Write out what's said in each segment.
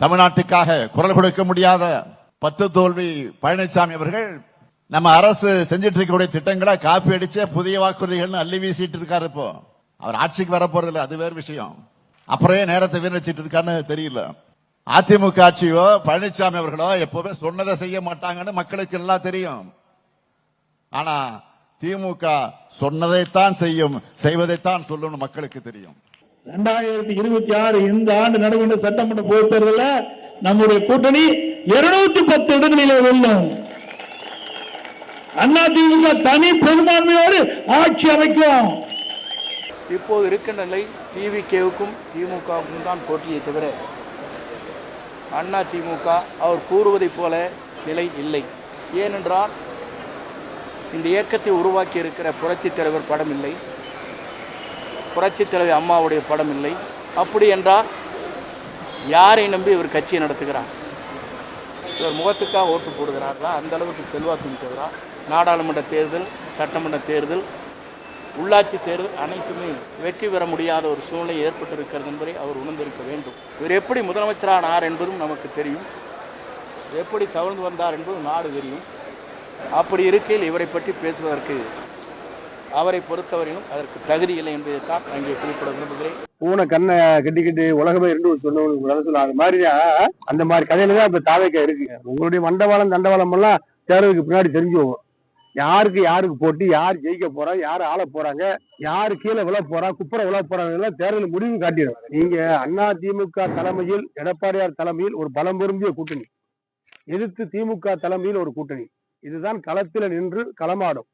தமிழ்நாட்டுக்காக குரல் கொடுக்க முடியாத 10 தோல்வி பழனிசாமி அவர்கள் நம்ம அரசு செஞ்சிட்டு இருக்கக்கூடிய திட்டங்களை காப்பி அடிச்ச புதிய வாக்குறுதிகள் அள்ளி வீசிட்டு இருக்காரு. இப்போ அவர் ஆட்சிக்கு வர போறது இல்லை, அது வேறு விஷயம். அப்புறம் நேரத்தை வீணடிச்சிட்டு இருக்காருன்னு தெரியல. அதிமுக ஆட்சியோ பழனிசாமி அவர்களோ எப்பவுமே சொன்னதை செய்ய மாட்டாங்கன்னு மக்களுக்கு எல்லாம் தெரியும். ஆனா திமுக சொன்னதைத்தான் செய்யும், செய்வதைத்தான் சொல்லும் மக்களுக்கு தெரியும். 2026 இந்த ஆண்டு நடைபெற்ற சட்டமன்ற பொதுத் தேர்தலில் நம்முடைய கூட்டணி 210 இடங்களிலே வெல்லும். அதிமுக தனி பெரும்பான்மையோடு ஆட்சி அமைக்கும். இப்போது இருக்கின்ற நிலை டிவிகேவுக்கும் திமுகவுக்கும் தான் போட்டியை தவிர அதிமுக அவர் கூறுவதைப் போல நிலை இல்லை. ஏனென்றால் இந்த இயக்கத்தை உருவாக்கி இருக்கிற புரட்சித் தலைவர் படம் இல்லை, புரட்சித் தலைவர் அம்மாவுடைய படம் இல்லை. அப்படி என்றால் யாரை நம்பி இவர் கட்சியை நடத்துகிறார்? இவர் முகத்துக்காக ஓட்டு போடுகிறார்களா? அந்த அளவுக்கு செல்வாக்கு மிக்கவரா? நாடாளுமன்ற தேர்தல், சட்டமன்ற தேர்தல், உள்ளாட்சி தேர்தல் அனைத்துமே வெற்றி பெற முடியாத ஒரு சூழ்நிலை ஏற்பட்டிருக்கிறது என்பதை அவர் உணர்ந்திருக்க வேண்டும். இவர் எப்படி முதலமைச்சரானார் என்பதும் நமக்கு தெரியும், எப்படி தவழ்ந்து வந்தார் என்பதும் நாடு தெரியும். அப்படி இருக்கையில் இவரை பற்றி பேசுவதற்கு அவரை பொறுத்தவரையிலும் அதற்கு தகுதி இல்லை என்பதைத்தான் அங்கே குறிப்பிட விரும்புகிறேன். பூனை கண்ணை கட்டிக்கிட்டு உலகமே இருந்து சொன்ன அது மாதிரியா அந்த மாதிரி கதையில தான் இப்ப தாவேக்கா இருக்கு. உங்களுடைய மண்டவாளம் தண்டவாளம் எல்லாம் தேர்தலுக்கு பின்னாடி தெரிஞ்சு போகும். யாருக்கு போட்டி, யார் ஜெயிக்க போறா, யார் ஆள போறாங்க, யாரு கீழே விழ போறா, குப்புற விழ போறாங்க எல்லாம் தேர்தல் முடிவு காட்டிடும். நீங்க அதிமுக தலைமையில், எடப்பாடியார் தலைமையில் ஒரு பலம் பொருந்திய கூட்டணி, எதிர்த்து திமுக தலைமையில் ஒரு கூட்டணி, இதுதான் களத்தில் நின்று களமாடும்.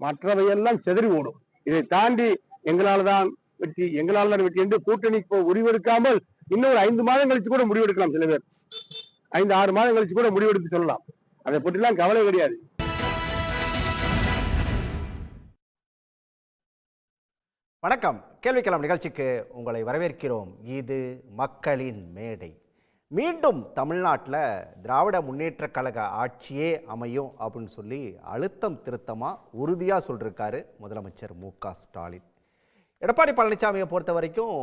மற்றவையெல்லாம் செதறி ஓடும். இதை தாண்டி எங்களால் தான் வெற்றி என்று கூட்டணி முடிவெடுக்காமல் இன்னும் ஒரு 5 மாதம் கழிச்சு கூட முடிவெடுக்கலாம். சில பேர் 5-6 மாதம் கழிச்சு கூட முடிவெடுத்து சொல்லலாம். அதை பற்றிலாம் கவலை கிடையாது. வணக்கம். கேள்விக்கலாம் நிகழ்ச்சிக்கு உங்களை வரவேற்கிறோம். இது மக்களின் மேடை. மீண்டும் தமிழ்நாட்டில் திராவிட முன்னேற்ற கழக ஆட்சியே அமையும் அப்படின்னு சொல்லி அழுத்தம் திருத்தமாக உறுதியாக சொல்லியிருக்காரு முதலமைச்சர் மு.க. ஸ்டாலின். எடப்பாடி பழனிசாமியை பொறுத்த வரைக்கும்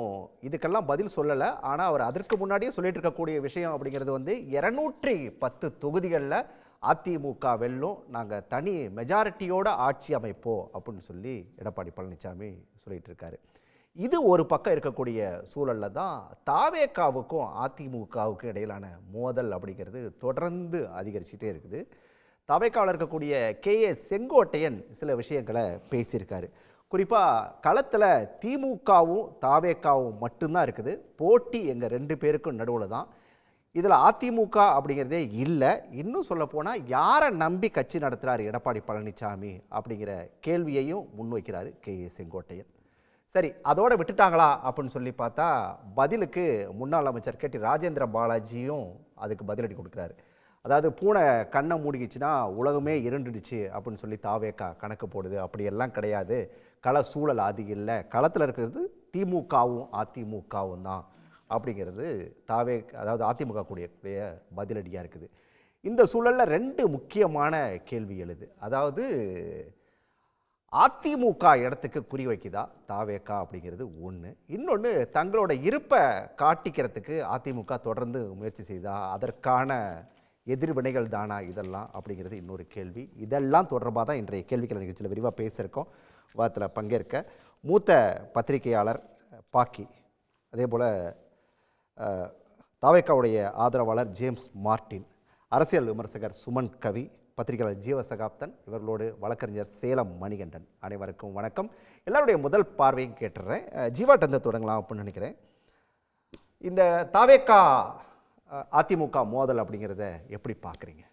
இதுக்கெல்லாம் பதில் சொல்லலை. ஆனால் அவர் அதற்கு முன்னாடியே சொல்லிட்டு இருக்கக்கூடிய விஷயம் அப்படிங்கிறது 210 தொகுதிகளில் அதிமுக வெல்லும், நாங்கள் தனி மெஜாரிட்டியோட ஆட்சி அமைப்போம் அப்படின்னு சொல்லி எடப்பாடி பழனிசாமி சொல்லிட்டு இருக்காரு. இது ஒரு பக்கம் இருக்கக்கூடிய சூழலில் தான் தாவேகாவுக்கும் அதிமுகவுக்கும் இடையிலான மோதல் அப்படிங்கிறது தொடர்ந்து அதிகரிச்சுட்டே இருக்குது. தாவேகாவில் இருக்கக்கூடிய கே.ஏ. செங்கோட்டையன் சில விஷயங்களை பேசியிருக்காரு. குறிப்பாக களத்தில் திமுகவும் தாவேகாவும் மட்டும்தான் இருக்குது. போட்டி எங்கள் 2 பேருக்கும் நடுவில் தான். இதில் அதிமுக அப்படிங்கிறதே இல்லை. இன்னும் சொல்லப்போனால் யாரை நம்பி கட்சி நடத்துகிறார் எடப்பாடி பழனிசாமி அப்படிங்கிற கேள்வியையும் முன்வைக்கிறாரு கே.ஏ. செங்கோட்டையன். சரி, அதோடு விட்டுட்டாங்களா அப்படின்னு சொல்லி பார்த்தா பதிலுக்கு முன்னாள் அமைச்சர் கே.டி. ராஜேந்திர பாலாஜியும் அதுக்கு பதிலடி கொடுக்குறாரு. அதாவது பூனை கண்ணை மூடிக்கிச்சுன்னா உலகமே இருண்டுடுச்சு அப்படின்னு சொல்லி தாவேக்கா கணக்கு போடுது. அப்படியெல்லாம் கிடையாது. கள சூழல் அது இல்லை. களத்தில் இருக்கிறது திமுகவும் அதிமுகவும் தான் அப்படிங்கிறது அதாவது அதிமுக கூடிய பதிலடியாக இருக்குது. இந்த சூழலில் 2 முக்கியமான கேள்வி எழுது. அதாவது அதிமுக இடத்துக்கு குறி வைக்குதா தாவேக்கா அப்படிங்கிறது ஒன்று. இன்னொன்று, தங்களோட இருப்பை காட்டிக்கிறதுக்கு அதிமுக தொடர்ந்து முயற்சி செய்தா, அதற்கான எதிர்வினைகள் தானா இதெல்லாம் அப்படிங்கிறது இன்னொரு கேள்வி. இதெல்லாம் தொடர்பாக தான் இன்றைய கேள்விகள் நிகழ்ச்சியில் விரிவாக பேசியிருக்கோம். வாரத்தில் பங்கேற்க மூத்த பத்திரிகையாளர் பாக்கி, அதே போல் தாவேக்காவுடைய ஆதரவாளர் ஜேம்ஸ் மார்ட்டின், அரசியல் விமர்சகர் சுமன் கவி, பத்திரிகையாளர் ஜீவசகாப்தன், இவர்களோடு வழக்கறிஞர் சேலம் மணிகண்டன். அனைவருக்கும் வணக்கம். எல்லாருடைய முதல் பார்வையும் கேட்டுறேன். ஜீவாட்டந்து தொடங்கலாம் அப்படின்னு நினைக்கிறேன். இந்த தாவேக்கா அதிமுக மோதல் அப்படிங்கிறத எப்படி பார்க்குறீங்க?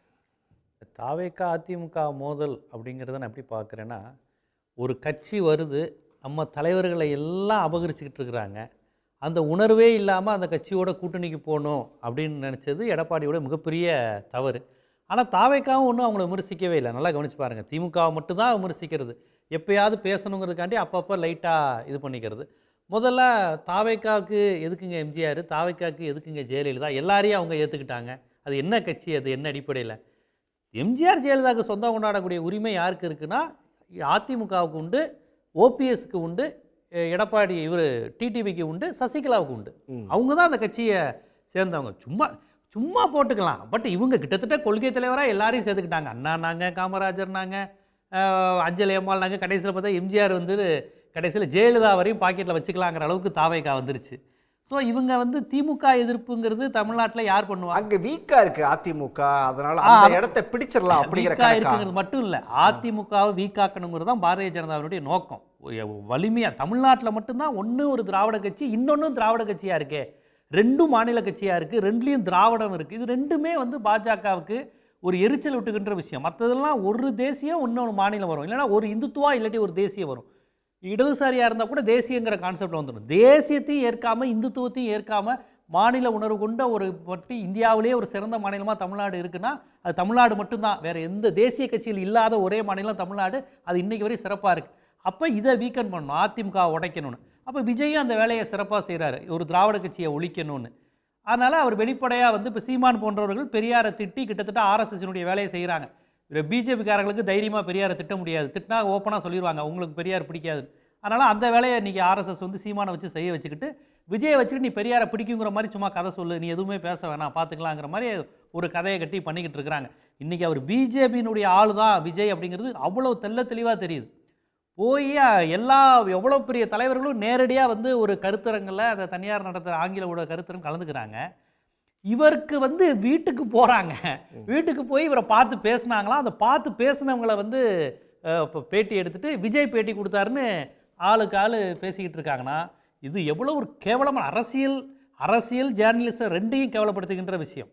தாவேக்கா அதிமுக மோதல் அப்படிங்கிறத நான் எப்படி பார்க்குறேன்னா, ஒரு கட்சி வருது, நம்ம தலைவர்களை எல்லாம் அபகரிச்சுக்கிட்டு இருக்கிறாங்க, அந்த உணர்வே இல்லாமல் அந்த கட்சியோட கூட்டணிக்கு போகணும் அப்படின்னு நினச்சது எடப்பாடியோட மிகப்பெரிய தவறு. ஆனால் தாவேக்காவும் ஒன்றும் அவங்கள விமர்சிக்கவே இல்லை. நல்லா கவனிச்சு பாருங்கள். திமுகவை மட்டும்தான் விமர்சிக்கிறது, எப்போயாவது பேசணுங்கிறதுக்காண்டி அப்பப்போ லைட்டாக இது பண்ணிக்கிறது. முதல்ல தாவேக்காவுக்கு எதுக்குங்க எம்ஜிஆர், தாவேக்காவுக்கு எதுக்குங்க ஜெயலலிதா, எல்லாரையும் அவங்க ஏற்றுக்கிட்டாங்க. அது என்ன கட்சி, அது என்ன அடிப்படையில்? எம்ஜிஆர் ஜெயலலிதாவுக்கு சொந்தம் கொண்டாடக்கூடிய உரிமை யாருக்கு இருக்குன்னா அதிமுகவுக்கு உண்டு, ஓபிஎஸ்க்கு உண்டு, எடப்பாடி டிடிவிக்கு உண்டு, சசிகலாவுக்கு உண்டு. அவங்க தான் அந்த கட்சியை சேர்ந்தவங்க. சும்மா சும்மா போட்டுக்கலாம். பட் இவங்க கிட்டத்தட்ட கொள்கை தலைவராக எல்லாரையும் சேர்த்துக்கிட்டாங்க. அண்ணானாங்க, காமராஜர்னாங்க, அஞ்சலி அம்மாள்னாங்க, கடைசியில் பார்த்தா எம்ஜிஆர் வந்து கடைசியில் ஜெயலலிதா வரையும் பாக்கெட்டில் வச்சுக்கலாங்கிற அளவுக்கு தாவேகா வந்துருச்சு. ஸோ இவங்க வந்து திமுக எதிர்ப்புங்கிறது தமிழ்நாட்டில் யார் பண்ணுவாங்க? அங்க வீக்கா இருக்கு அதிமுக, அதனால அந்த இடத்தை பிடிச்சிடலாம் அப்படிங்கிற வீக்கா இருக்குங்கிறது மட்டும் இல்லை, அதிமுகவை வீக்காக்கணுங்கிறது தான் பாரதிய ஜனதாவினுடைய நோக்கம். வலிமையா தமிழ்நாட்டில் மட்டும்தான் ஒன்று ஒரு திராவிட கட்சி, இன்னொன்னும் திராவிட கட்சியா இருக்கே, ரெண்டும் மாநில கட்சியா இருக்கு, ரெண்டுலையும் திராவிடம் இருக்கு. இது ரெண்டுமே வந்து பாஜகவுக்கு ஒரு எரிச்சல் விட்டுக்கின்ற விஷயம். மற்றதெல்லாம் ஒரு தேசியம் இன்னொன்று மாநிலம் வரும், இல்லைன்னா ஒரு இந்துத்துவா இல்லாட்டி ஒரு தேசியம் வரும். இடதுசாரியாக இருந்தால் கூட தேசியங்கிற கான்செப்டில் வந்துடும். தேசியத்தையும் ஏற்காமல் இந்துத்துவத்தையும் ஏற்காமல் மாநில உணர்வு கொண்ட ஒரு பற்றி இந்தியாவிலேயே ஒரு சிறந்த மாநிலமாக தமிழ்நாடு இருக்குன்னா அது தமிழ்நாடு மட்டும்தான். வேறு எந்த தேசிய கட்சியில் இல்லாத ஒரே மாநிலம் தமிழ்நாடு. அது இன்றைக்கி வரையும் சிறப்பாக இருக்குது. அப்போ இதை வீக்கன் பண்ணணும், அதிமுக உடைக்கணும்னு. அப்போ விஜயும் அந்த வேலையை சிறப்பாக செய்கிறாரு, ஒரு திராவிட கட்சியை ஒழிக்கணும்னு. அதனால் அவர் வெளிப்படையாக வந்து இப்போ சீமான் போன்றவர்கள் பெரியாரை திட்டி கிட்டத்தட்ட ஆர்எஸ்எஸ்னுடைய வேலையை செய்கிறாங்க. பிஜேபிக்காரங்களுக்கு தைரியமாக பெரியாரை திட்ட முடியாது, திட்டினா ஓப்பனாக சொல்லிடுவாங்க உங்களுக்கு பெரியார் பிடிக்காது. அதனால் அந்த வேலையை இன்றைக்கி ஆர்எஸ்எஸ் வந்து சீமானை வச்சு செய்ய வச்சுக்கிட்டு விஜயை வச்சுக்கிட்டு நீ பெரியாரை பிடிக்குங்கிற மாதிரி சும்மா கதை சொல்லு, நீ எதுவுமே பேச வேணாம் பார்த்துக்கலாங்கிற மாதிரி ஒரு கதையை கட்டி பண்ணிக்கிட்டு இருக்கிறாங்க. இன்றைக்கி அவர் பிஜேபியினுடைய ஆள் தான் விஜய் அப்படிங்கிறது அவ்வளோ தெள்ள தெளிவாக தெரியுது. போய் எல்லா எவ்வளோ பெரிய தலைவர்களும் நேரடியாக வந்து ஒரு கருத்தரங்கில் அந்த தனியார் நடத்துகிற ஆங்கில ஊடக கருத்தரங்கு கலந்துக்கிறாங்க. இவருக்கு வந்து வீட்டுக்கு போகிறாங்க, வீட்டுக்கு போய் இவரை பார்த்து பேசுனாங்களாம். அந்த பார்த்து பேசுனவங்களை வந்து இப்போ பேட்டி எடுத்துகிட்டு விஜய் பேட்டி கொடுத்தாருன்னு ஆளுக்கு ஆள் பேசிக்கிட்டு இருக்காங்கன்னா இது எவ்வளோ ஒரு கேவலமான அரசியல் ஜேர்னலிசம் ரெண்டையும் கேவலப்படுத்துகின்ற விஷயம்.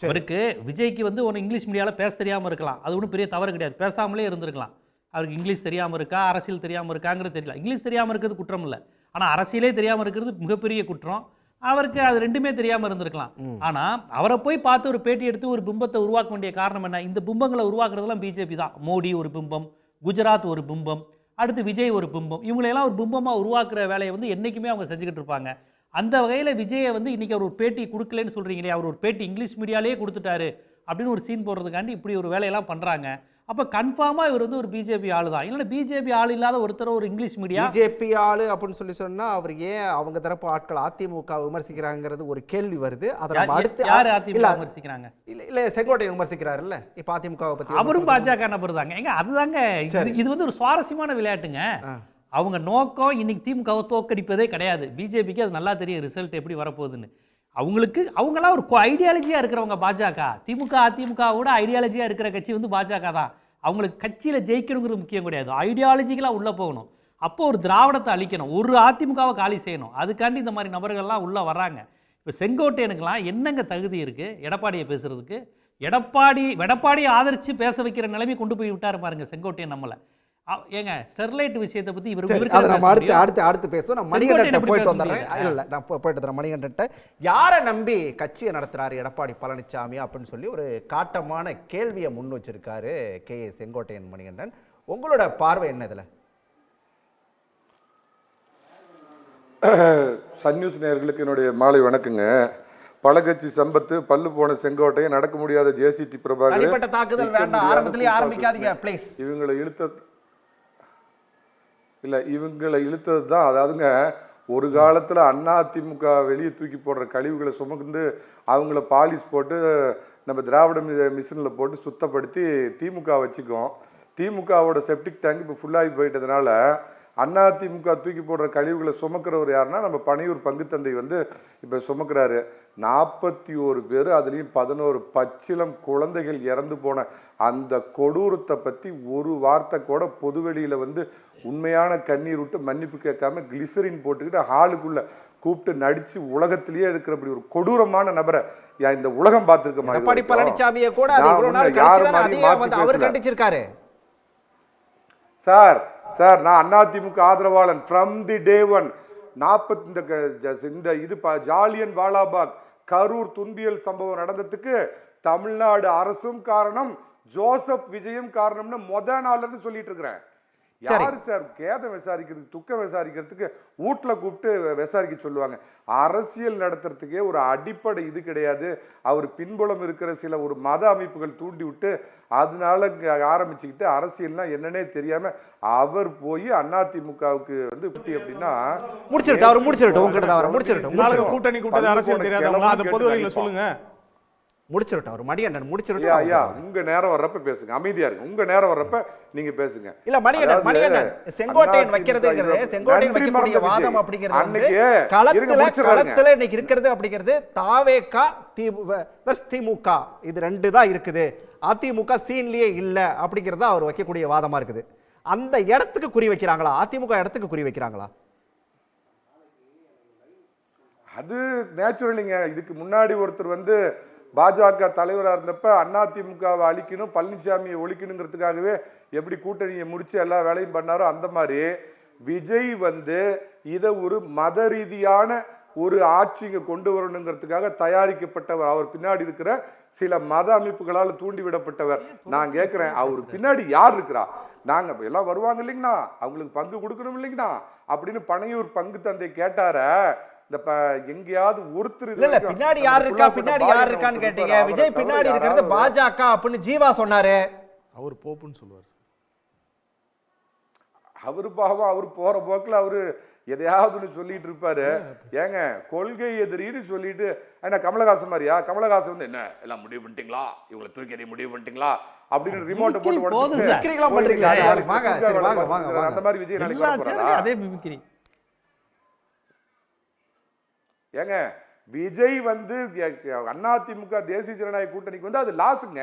அவருக்கு விஜய்க்கு வந்து ஒரு இங்கிலீஷ் மீடியாவில் பேச தெரியாமல் இருக்கலாம், அது ஒன்றும் பெரிய தவறு கிடையாது, பேசாமலே இருந்திருக்கலாம். அவருக்கு இங்கிலீஷ் தெரியாமல் இருக்கா, அரசியல் தெரியாமல் இருக்காங்கிறது தெரியல. இங்கிலீஷ் தெரியாமல் இருக்கிறது குற்றம் இல்லை, ஆனால் அரசியலே தெரியாமல் இருக்கிறது மிகப்பெரிய குற்றம். அவருக்கு அது ரெண்டுமே தெரியாமல் இருந்திருக்கலாம். ஆனால் அவரை போய் பார்த்து ஒரு பேட்டி எடுத்து ஒரு பிம்பத்தை உருவாக்க வேண்டிய காரணம் என்ன? இந்த பிம்பங்களை உருவாக்குறதுலாம் பிஜேபி தான். மோடி ஒரு பிம்பம், குஜராத் ஒரு பிம்பம், அடுத்து விஜய் ஒரு பிம்பம். இவங்களெல்லாம் ஒரு பிம்பமாக உருவாக்குற வேலையை வந்து என்றைக்குமே அவங்க செஞ்சுக்கிட்டு இருப்பாங்க. அந்த வகையில் விஜயை வந்து இன்றைக்கி அவர் ஒரு பேட்டி கொடுக்கலன்னு சொல்கிறீங்களே, அவர் ஒரு பேட்டி இங்கிலீஷ் மீடியாலே கொடுத்துட்டாரு அப்படின்னு ஒரு சீன் போடுறதுக்காண்டி இப்படி ஒரு வேலையெல்லாம் பண்ணுறாங்க. அப்போ கன்ஃபார்மாக இவர் வந்து ஒரு பிஜேபி ஆளு தான். இல்லைன்னா பிஜேபி ஆள் இல்லாத ஒருத்தர் ஒரு இங்கிலீஷ் மீடியா பிஜேபி ஆளு அப்படின்னு சொல்லி சொன்னால் அவர் ஏன் அவங்க தரப்பு ஆட்கள் அதிமுக விமர்சிக்கிறாங்கிறது ஒரு கேள்வி வருது. அதை நம்ம அடுத்து யார் அதிமுக விமர்சிக்கிறாங்க? இல்லை செங்கோட்டையன் விமர்சிக்கிறாருல்ல இப்போ அதிமுகவை பற்றி. அவரும் பாஜக நபர் தாங்க. எங்க அதுதாங்க இது வந்து ஒரு சுவாரஸ்யமான விளையாட்டுங்க. அவங்க நோக்கம் இன்னைக்கு திமுகவை தோற்கடிப்பதே கிடையாது. பிஜேபிக்கு அது நல்லா தெரியும் ரிசல்ட் எப்படி வரப்போகுதுன்னு. அவங்களாம் ஒரு ஐடியாலஜியாக இருக்கிறவங்க பாஜக. திமுக அதிமுகவோட ஐடியாலஜியாக இருக்கிற கட்சி வந்து பாஜக தான். அவங்களுக்கு கட்சியில் ஜெயிக்கணுங்கிறது முக்கியம் கிடையாது, ஐடியாலஜிக்கலாக உள்ளே போகணும். அப்போ ஒரு திராவிடத்தை அழிக்கணும், ஒரு அதிமுகவை காலி செய்யணும். அதுக்காண்டி இந்த மாதிரி நபர்கள்லாம் உள்ளே வர்றாங்க. இப்போ செங்கோட்டையனுக்கெல்லாம் என்னங்க தகுதி இருக்குது எடப்பாடியை பேசுறதுக்கு? எடப்பாடியை ஆதரித்து பேச வைக்கிற நிலைமை கொண்டு போய் விட்டார் பாருங்க செங்கோட்டையன் நம்மளை. ஏங்க ஸ்டெர்லைட் விஷயத்தை பற்றி அடுத்து பேசுவோம். நான் மணிகண்டன் போயிட்டு வந்துடுறேன். இல்லை நான் போயிட்டு வரேன். மணிகண்டன் யாரை நம்பி கட்சியை நடத்துறாரு எடப்பாடி பழனிசாமி அப்படின்னு சொல்லி ஒரு காட்டமான கேள்வியை முன் வச்சிருக்காரு கே செங்கோட்டையன். மணிகண்டன், உங்களோட பார்வை என்ன இதில்? சன் நியூஸ் நேயர்களுக்கு என்னுடைய மாலை வணக்கங்க. பழக்கட்சி சம்பத்து, பல்லு போன செங்கோட்டையன், நடக்க முடியாத ஜேசிடி பிரபாகர், தாக்குதல் வேண்டாம், ஆரம்பத்திலேயே ஆரம்பிக்காதீங்க ப்ளீஸ். இவங்களை இழுத்தது தான். அதாவதுங்க, ஒரு காலத்தில் அதிமுக வெளியே தூக்கி போடுற கழிவுகளை சுமந்து அவங்கள பாலிஷ் போட்டு நம்ம திராவிட மிஷினில் போட்டு சுத்தப்படுத்தி திமுக வச்சுக்கோம். திமுகவோட செப்டிக் டேங்க் இப்போ ஃபுல்லாகி போயிட்டதுனால அதிமுக தூக்கி போடுற கழிவுகளை சுமக்கிறவர் யாருன்னா நம்ம பனையூர் பங்குத்தந்தை வந்து இப்போ சுமக்கிறாரு. 41 பேர், அதுலேயும் 11 பச்சிளம் குழந்தைகள் இறந்து போன அந்த கொடூரத்தை பற்றி ஒரு வார்த்தை கூட பொதுவெளியில் வந்து உண்மையான கண்ணீர் விட்டு மன்னிப்பு கேட்காம கிளிசரின் போட்டுக்கிட்டு ஹாலுக்குள்ள கூப்பிட்டு நடிச்சு உலகத்திலேயே இருக்கிறபடி ஒரு கொடூரமான நபரை இந்த உலகம் பார்த்திருக்க மாதிரி. எடப்பாடி பழனிசாமியை கூட அவர் கண்டிச்சிருக்காரு. சார் நான் அதிமுக ஆதரவாளன் ஃப்ரம் தி டே ஒன். 40 இது ஜாலியன் வாலாபாக் கரூர் துன்பியல் சம்பவம் நடந்ததுக்கு தமிழ்நாடு அரசும் காரணம், ஜோசப் விஜயும் காரணம்னு நாள்ல இருந்து சொல்லிட்டு இருக்கிறேன். யாரு சார் கேதம் விசாரிக்கிறதுக்கு, துக்கம் விசாரிக்கிறதுக்கு வீட்டுல கூப்பிட்டு விசாரிக்க சொல்லுவாங்க? அரசியல் நடத்துறதுக்கே ஒரு அடிப்படை இது கிடையாது. அவர் பின்புலம் இருக்கிற சில ஒரு மத அமைப்புகள் தூண்டி விட்டு அதனால ஆரம்பிச்சுக்கிட்டு அரசியல்னா என்னன்னே தெரியாம அவர் போய் அதிமுகவுக்கு வந்து அப்படின்னா முடிச்சிருட்டு அவர் முடிச்சிருட்டு உங்ககிட்ட தான் வர முடிச்சிருட்டு கூட்டணி கூட்டது அரசியல் தெரியாதவங்களா அதை பொது வழியில சொல்லுங்க. முடிச்சிருட்டு அவர் மணிகண்டன் முடிச்சிருட்டு. ஐயா உங்க நேரம் வர்றப்ப பேசுங்க, அமைதியா இருக்கு. உங்க நேரம் வர்றப்ப நீங்க பேசுங்க. இல்ல மணிகண்டன் செங்கோட்டையன் வைக்கிறதுங்கிறது, செங்கோட்டையன் வைக்கக்கூடிய வாதம் அப்படிங்கிறது களத்துல இன்னைக்கு இருக்கிறது அப்படிங்கிறது தாவேகா திமுக இது ரெண்டு தான் இருக்குது. அதிமுக சீன்லயே இல்ல அப்படிங்கறது அவர் வைக்கக்கூடிய வாதமா இருக்குது. அந்த இடத்துக்கு குறி வைக்கிறாங்களா? அதிமுக இடத்துக்கு குறி வைக்கிறாங்களா? அது நேச்சுரலிங்க. இதுக்கு முன்னாடி ஒருத்தர் வந்து பாஜக தலைவராக இருந்தப்ப அதிமுகவை அழிக்கணும், பழனிசாமியை ஒழிக்கணுங்கிறதுக்காகவே எப்படி கூட்டணியை முடிச்சு எல்லா வேலையும் பண்ணாரோ அந்த மாதிரி விஜய் வந்து இதை ஒரு மத ரீதியான ஒரு ஆட்சியை கொண்டு வரணுங்கிறதுக்காக தயாரிக்கப்பட்டவர். அவர் பின்னாடி இருக்கிற சில மத அமைப்புகளால் தூண்டிவிடப்பட்டவர். நான் கேட்கிறேன், அவர் பின்னாடி யார் இருக்கிறா? நாங்க எல்லாம் வருவாங்க இல்லைங்கண்ணா, அவங்களுக்கு பங்கு கொடுக்கணும் இல்லைங்கண்ணா அப்படின்னு பனையூர் பங்கு தந்தை கேட்டார. எங்கேயாவது ஒருத்தர் பின்னாடி யார் இருக்கா, பின்னாடி யார் இருக்கான்னு கேட்டீங்க. விஜய் பின்னாடி இருக்கிறது பாஜக அப்படின்னு ஜீவா சொன்னாரு. அவர் போப்புன்னு சொல்லுவார். அவரு பாவம், அவரு போற போக்குல அவரு எதையாவது சொல்லிட்டு இருப்பாரு. ஏங்க கொள்கை எதிரின்னு சொல்லிட்டு என்ன கமலஹாசன் மாதிரியா? கமலஹாசன் வந்து என்ன எல்லாம் முடிவு பண்ணிட்டீங்களா, இவங்களை தூக்கி எறிய முடிவு பண்ணிட்டீங்களா அப்படின்னு ரிமோட்டை போட்டு அந்த மாதிரி விஜய் நாளைக்கு. ஏங்க விஜய் வந்து அதிமுக தேசிய ஜனநாயக கூட்டணிக்கு வந்து அது லாஸுங்க.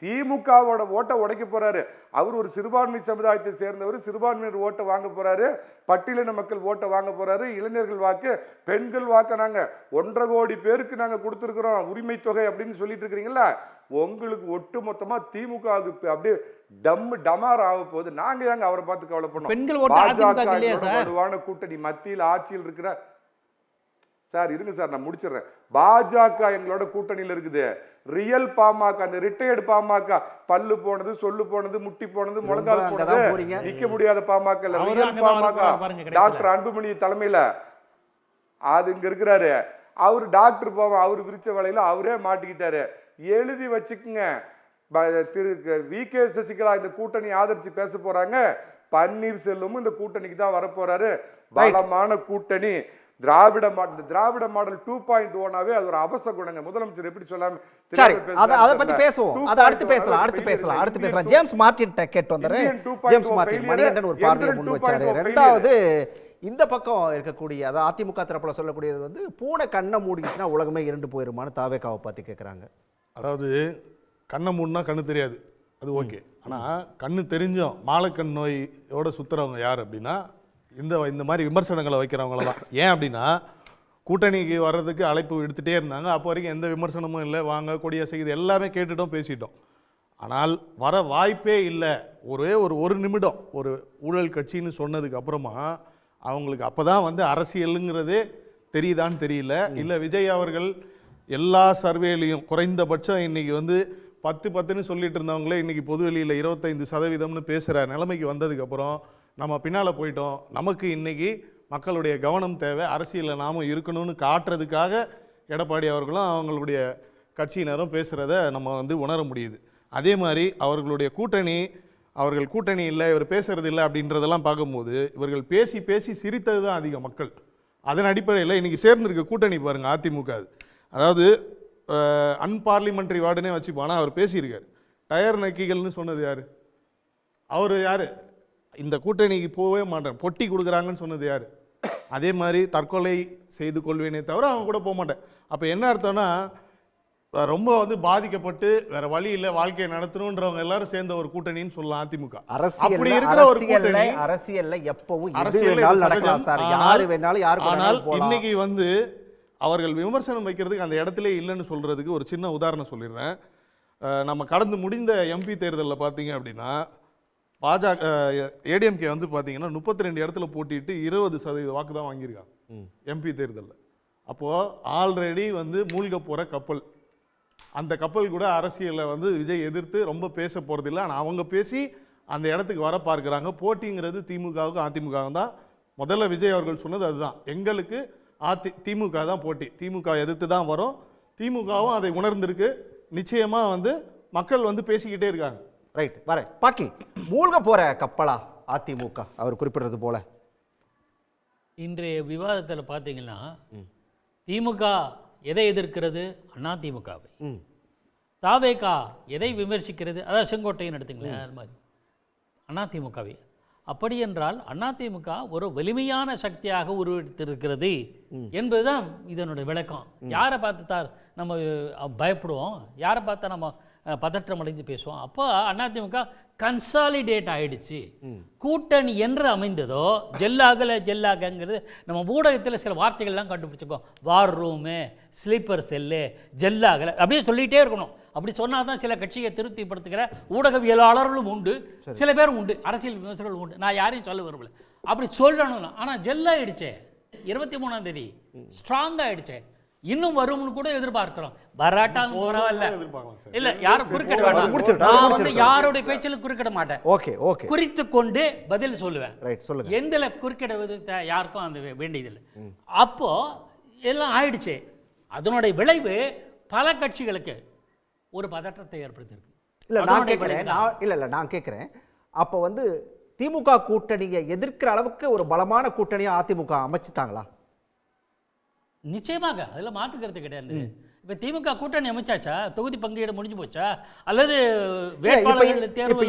திமுகவோட ஓட்டை உடைக்க போறாரு. அவர் ஒரு சிறுபான்மை சமுதாயத்தை சேர்ந்தவர், சிறுபான்மையினர் ஓட்டை வாங்க போறாரு, பட்டியலின மக்கள் ஓட்டை வாங்க போறாரு, இளைஞர்கள் வாக்கு, பெண்கள் வாக்கு நாங்க 1.5 கோடி பேருக்கு நாங்க கொடுத்துருக்கிறோம் உரிமை தொகை அப்படின்னு சொல்லிட்டு இருக்கிறீங்களா? உங்களுக்கு ஒட்டு மொத்தமா திமுகவுக்கு அப்படியே டமார் ஆக போகுது. நாங்க ஏங்க அவரை பார்த்து கவலைப்படணும்? கூட்டணி மத்தியில் ஆட்சியில் இருக்கிற சார் இருங்க சார், நான் முடிச்சிடுறேன். பாஜக எங்களோட கூட்டணியில் இருக்குது. ரியல் பாமக, அந்த ரிட்டையர்டு பாமக, பல்லு போனது, சொல்லு போனது, முட்டி போனது, முழங்கால் போனது, நிக்க முடியாத பாமக, டாக்டர் அன்புமணி தலைமையில அது இங்க இருக்கிறாரு. அவரு டாக்டர் போவோம், அவரு விரிச்ச வேலையில அவரே மாட்டிக்கிட்டாரு. எழுதி வச்சுக்குங்க, திரு வி.கே. சசிகலா இந்த கூட்டணி ஆதரிச்சு பேச போறாங்க. பன்னீர்செல்வமும் இந்த கூட்டணிக்கு தான் வரப்போறாரு. பலமான கூட்டணி. திராவிட மாடல் 2.1 அது ஒரு அவசர குணங்க. முதலமைச்சர் எப்படி சொல்லாம அத பத்தி பேசுவோம். அத அடுத்து பேசலாம். ஜேம்ஸ் மார்டின் கேட் வந்தாரு. ஜேம்ஸ் மார்டின் மணிகண்டன் ஒரு பார்வையை முன் வச்சாரு. ரெண்டாவது இந்த பக்கம் இருக்கக்கூடிய அதாவது அதிமுக தரப்புல சொல்லக்கூடியது வந்து பூனை கண்ணை மூடிச்சுன்னா உலகமே இருண்டு போயிருமான்னு தாவேகாவை பார்த்து கேட்கறாங்க. அதாவது கண்ணை மூடினா கண்ணு தெரியாது, அது ஓகே. ஆனா கண்ணு தெரிஞ்சும் மாலக்கண் நோயோட சுத்துறவங்க யார் அப்படின்னா இந்த மாதிரி விமர்சனங்களை வைக்கிறவங்கள தான். ஏன் அப்படின்னா கூட்டணிக்கு வர்றதுக்கு அழைப்பு எடுத்துகிட்டே இருந்தாங்க. அப்போ வரைக்கும் எந்த விமர்சனமும் இல்லை, வாங்க கொடியை செய்யுது எல்லாமே கேட்டுட்டோம், பேசிட்டோம். ஆனால் வர வாய்ப்பே இல்லை. ஒரு நிமிடம் ஒரு ஊழல் கட்சின்னு சொன்னதுக்கு அப்புறமா அவங்களுக்கு அப்போ தான் வந்து அரசியலுங்கிறதே தெரியுதான்னு தெரியல. இல்லை விஜய் அவர்கள் எல்லா சர்வேலையும் குறைந்தபட்சம் இன்றைக்கி வந்து 10-10ன்னு சொல்லிட்டு இருந்தவங்களே இன்றைக்கி பொதுவெளியில் 25% பேசுகிற நிலைமைக்கு வந்ததுக்கப்புறம் நம்ம பின்னால் போயிட்டோம். நமக்கு இன்றைக்கி மக்களுடைய கவனம் தேவை, அரசியலில் நாமும் இருக்கணும்னு காட்டுறதுக்காக எடப்பாடி அவர்களும் அவங்களுடைய கட்சியினரும் பேசுகிறத நம்ம வந்து உணர முடியுது. அதே மாதிரி அவர்களுடைய அவர்கள் கூட்டணி இல்லை, இவர் பேசுறது இல்லை அப்படின்றதெல்லாம் பார்க்கும்போது இவர்கள் பேசி பேசி சிரித்தது தான் அதிகம் மக்கள். அதன் அடிப்படையில் இன்றைக்கி சேர்ந்துருக்க கூட்டணி பாருங்கள் அதிமுக. அதாவது அன்பார்லிமெண்ட்ரி வார்டுனே வச்சுப்பானா அவர் பேசியிருக்கார். டயர் நக்கிகள்னு சொன்னது யார்? அவர் யார்? இந்த கூட்டணிக்கு போகவே மாட்டேன், பொட்டி கொடுக்குறாங்கன்னு சொன்னது யார்? அதே மாதிரி தற்கொலை செய்து கொள்வேனே தவிர அவங்க கூட போக மாட்டேன். அப்போ என்ன அர்த்தம்னா ரொம்ப வந்து பாதிக்கப்பட்டு வேற வழி இல்லை வாழ்க்கையை நடத்தணுன்றவங்க எல்லாரும் சேர்ந்த ஒரு கூட்டணின்னு சொல்லலாம் அதிமுக. அப்படி இருக்கிற ஒரு கூட்டணி அரசியல்ல எப்பவும் ஆனால் இன்னைக்கு வந்து அவர்கள் விமர்சனம் வைக்கிறதுக்கு அந்த இடத்துல இல்லைன்னு சொல்றதுக்கு ஒரு சின்ன உதாரணம் சொல்லிடுறேன். நம்ம கடந்து முடிந்த எம்பி தேர்தலில் பார்த்தீங்க அப்படின்னா பாஜக ஏடிஎம்கே வந்து பார்த்தீங்கன்னா 32 இடத்துல போட்டிட்டு 20% வாக்கு தான் வாங்கியிருக்காங்க எம்பி தேர்தலில். அப்போது ஆல்ரெடி வந்து மூழ்க போகிற கப்பல், அந்த கப்பல் கூட அரசியலில் வந்து விஜய் எதிர்த்து ரொம்ப பேச போகிறதில்லை. ஆனால் அவங்க பேசி அந்த இடத்துக்கு வர பார்க்குறாங்க. போட்டிங்கிறது திமுகவுக்கும் அதிமுகவும் தான். முதல்ல விஜய் அவர்கள் சொன்னது அதுதான், எங்களுக்கு திமுக தான் போட்டி, திமுக எதிர்த்து தான் வரும். திமுகவும் அதை உணர்ந்திருக்கு. நிச்சயமாக வந்து மக்கள் வந்து பேசிக்கிட்டே இருக்காங்க. ரைட், வரேன். பாக்கி மூழ்க போற கப்பலா அதிமுக அவர் குறிப்பிடுறது போல? இன்றைய விவாதத்தில் பார்த்தீங்கன்னா திமுக எதை எதிர்க்கிறது? அதிமுகவை. தாவேகா எதை விமர்சிக்கிறது? அதாவது செங்கோட்டையின் எடுத்துங்களேன், அது மாதிரி அதிமுகவை. அப்படி என்றால் அதிமுக ஒரு வலிமையான சக்தியாக உருவெடுத்திருக்கிறது என்பதுதான் இதனுடைய விளக்கம். யாரை பார்த்து நம்ம பயப்படுவோம், யாரை பார்த்தா நம்ம பதற்றம் அடைந்து பேசுவோம்? அப்போ அதிமுக கன்சாலிடேட் ஆயிடுச்சு. கூட்டணி என்று அமைந்ததோ ஜெல்லாகங்கிறது நம்ம ஊடகத்தில் சில வார்த்தைகள்லாம் கண்டுபிடிச்சிருக்கோம். வார் ரூமு, ஸ்லீப்பர் செல்லு, ஜெல்லாகலை அப்படியே சொல்லிகிட்டே இருக்கணும். அப்படி சொன்னால் தான் சில கட்சியை திருப்திப்படுத்துகிற ஊடகவியலாளர்களும் உண்டு, சில பேரும் உண்டு, அரசியல் விமர்சகர்களும் உண்டு. நான் யாரையும் சொல்ல விரும்பல, அப்படி சொல்லணும். ஆனால் ஜெல்லாயிடுச்சே, 23ஆம் தேதி ஸ்ட்ராங் ஆயிடுச்சே. இன்னும் வரும்னு கூட எதிர்பார்க்கிறோம். வராட்டாலும் பரவாயில்ல, இல்ல யாரும் குறுக்கிட வேண்டாம். நான் வந்து யாருடைய பேச்சிலும் குறுக்கிட மாட்டேன். ஓகே ஓகே, குறித்து கொண்டு பதில் சொல்லுவேன். ரைட், சொல்லுங்க. எந்தில குறுக்கிடுவது யாருக்கும் அந்த வேண்டியதில்லை. அப்போ எல்லாம் ஆயிடுச்சு. அதனுடைய விளைவு பல கட்சிகளுக்கு ஒரு பதற்றத்தை ஏற்படுத்தியிருக்கு. நான் கேட்கிறேன், அப்போ வந்து திமுக கூட்டணியை எதிர்க்கிற அளவுக்கு ஒரு பலமான கூட்டணியை அதிமுக அமைச்சிட்டாங்களா? நிச்சயமாக, அதில் மாற்றுக்கிறது கிடையாது. இப்போ திமுக கூட்டணி அமைச்சாச்சா? தொகுதி பங்கீடு முடிஞ்சு போச்சா? அல்லது வேட்பாளர்கள் தேர்வு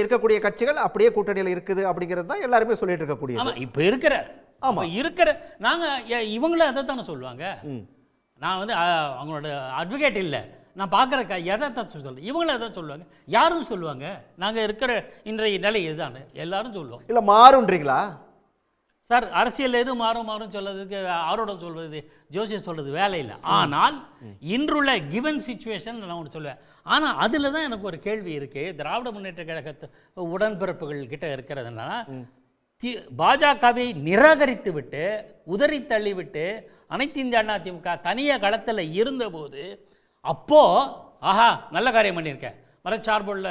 இருக்கக்கூடிய கட்சிகள் அப்படியே கூட்டணியில் இருக்குது அப்படிங்கிறது தான் எல்லாருமே சொல்லிட்டு இருக்கக்கூடிய. ஆமா, இப்போ இருக்கிற நாங்க இவங்களும் அதை தானே சொல்லுவாங்க. நான் வந்து அவங்களோட அட்வொகேட் இல்லை, நான் பார்க்குற எதைத்தான் சொல்லுவேன். இவங்களும் எதை சொல்லுவாங்க, யாரும் சொல்லுவாங்க. நாங்கள் இருக்கிற இன்றைய நிலை இதுதானே, எல்லாரும் சொல்லுவோம். இல்லை மாறுன்றீங்களா சார்? அரசியல் எது மாறும் சொல்றதுக்கு ஆரோட சொல்வது, ஜோசியம் சொல்றது வேலை இல்லை. ஆனால் இன்றுள்ள கிவன் சிச்சுவேஷன் நான் ஒன்று சொல்லுவேன். ஆனால் அதில் தான் எனக்கு ஒரு கேள்வி இருக்கு. திராவிட முன்னேற்ற கழகத்து உடன்பிறப்புகள் கிட்ட இருக்கிறதுனா, பாஜகவை நிராகரித்து விட்டு உதறி தள்ளிவிட்டு அனைத்து இந்திய அண்ணா திமுக தனியாக களத்தில் இருந்தபோது, அப்போ ஆஹா நல்ல காரியம் பண்ணியிருக்கேன், மரச்சார்புள்ள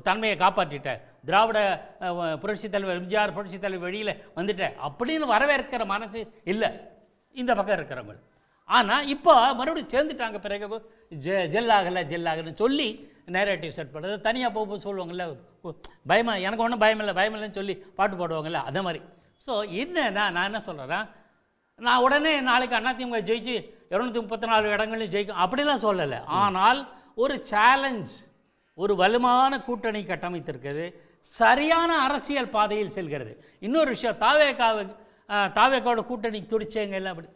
தன்மையை காப்பாற்றிட்டேன், திராவிட புரட்சித் தலைவர் எம்ஜிஆர் புரட்சித் தலைவர் வெளியில் வந்துட்டேன் அப்படின்னு வரவேற்கிற மனசு இல்லை இந்த பக்கம் இருக்கிறவங்க. ஆனால் இப்போ மறுபடியும் சேர்ந்துட்டாங்க. பிறகு ஜெல்லாகலன்னு சொல்லி நேரேட்டிவ் செட் பண்ணுறது, தனியாக போக சொல்லுவாங்கள்ல, பயமா எனக்கு ஒன்றும் பயமில்லைன்னு சொல்லி பாட்டு பாடுவாங்கள்ல, அதே மாதிரி. ஸோ நான் என்ன சொல்கிறேன், நான் உடனே நாளைக்கு அதிமுக ஜெயிச்சு 234 இடங்களையும் ஜெயிக்கும் அப்படிலாம் சொல்லலை. ஆனால் ஒரு சேலஞ்ச், ஒரு வலுவான கூட்டணி கட்டமைத்திருக்கிறது, சரியான அரசியல் பாதையில் செல்கிறது. இன்னொரு விஷயம், தாவேக்காவோட கூட்டணி துடிச்சவங்க எல்லாம் அப்படி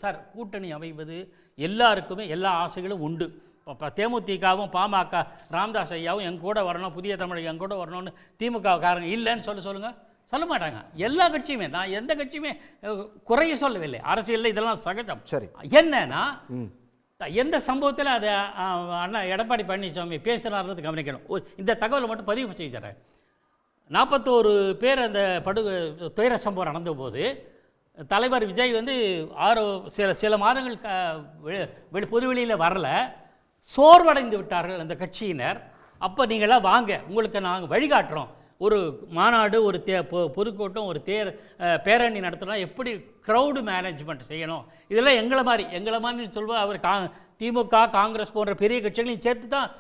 சார், கூட்டணி அமைவது எல்லாருக்குமே எல்லா ஆசைகளும் உண்டு. இப்போ தேமுதிகவும் பாமக ராமதாஸ் ஐயாவும் எங்க கூட வரணும், புதிய தமிழ் எங்க கூட வரணும்னு திமுக காரங்க இல்லைன்னு சொல்லுங்கள், சொல்ல மாட்டாங்க. எல்லா கட்சியுமே, நான் எந்த கட்சியுமே குறைய சொல்லவில்லை, அரசியலில் இதெல்லாம் சகஜம். சரி, என்னன்னா எந்த சம்பவத்தில் அதை அண்ணா எடப்பாடி பழனிசாமி பேசுகிறாருன்னு கவனிக்கணும். இந்த தகவலை மட்டும் பதிவு செய்கிறேன். 41 பேர் அந்த துயர சம்பவம் நடந்த போது தலைவர் விஜய் வந்து சில மாதங்கள் பொதுவெளியில் வரல, சோர்வடைந்து விட்டார்கள் அந்த கட்சியினர். அப்போ நீங்களாம் வாங்க, உங்களுக்கு நாங்கள் வழிகாட்டுறோம், ஒரு மாநாடு, ஒரு பொதுக்கூட்டம், ஒரு பேரணி நடத்தினா எப்படி க்ரௌடு மேனேஜ்மெண்ட் செய்யணும், இதெல்லாம் எங்களை மாதிரி சொல்லுவோம். அவர் திமுக காங்கிரஸ் போன்ற பெரிய கட்சிகளையும் சேர்த்து தான்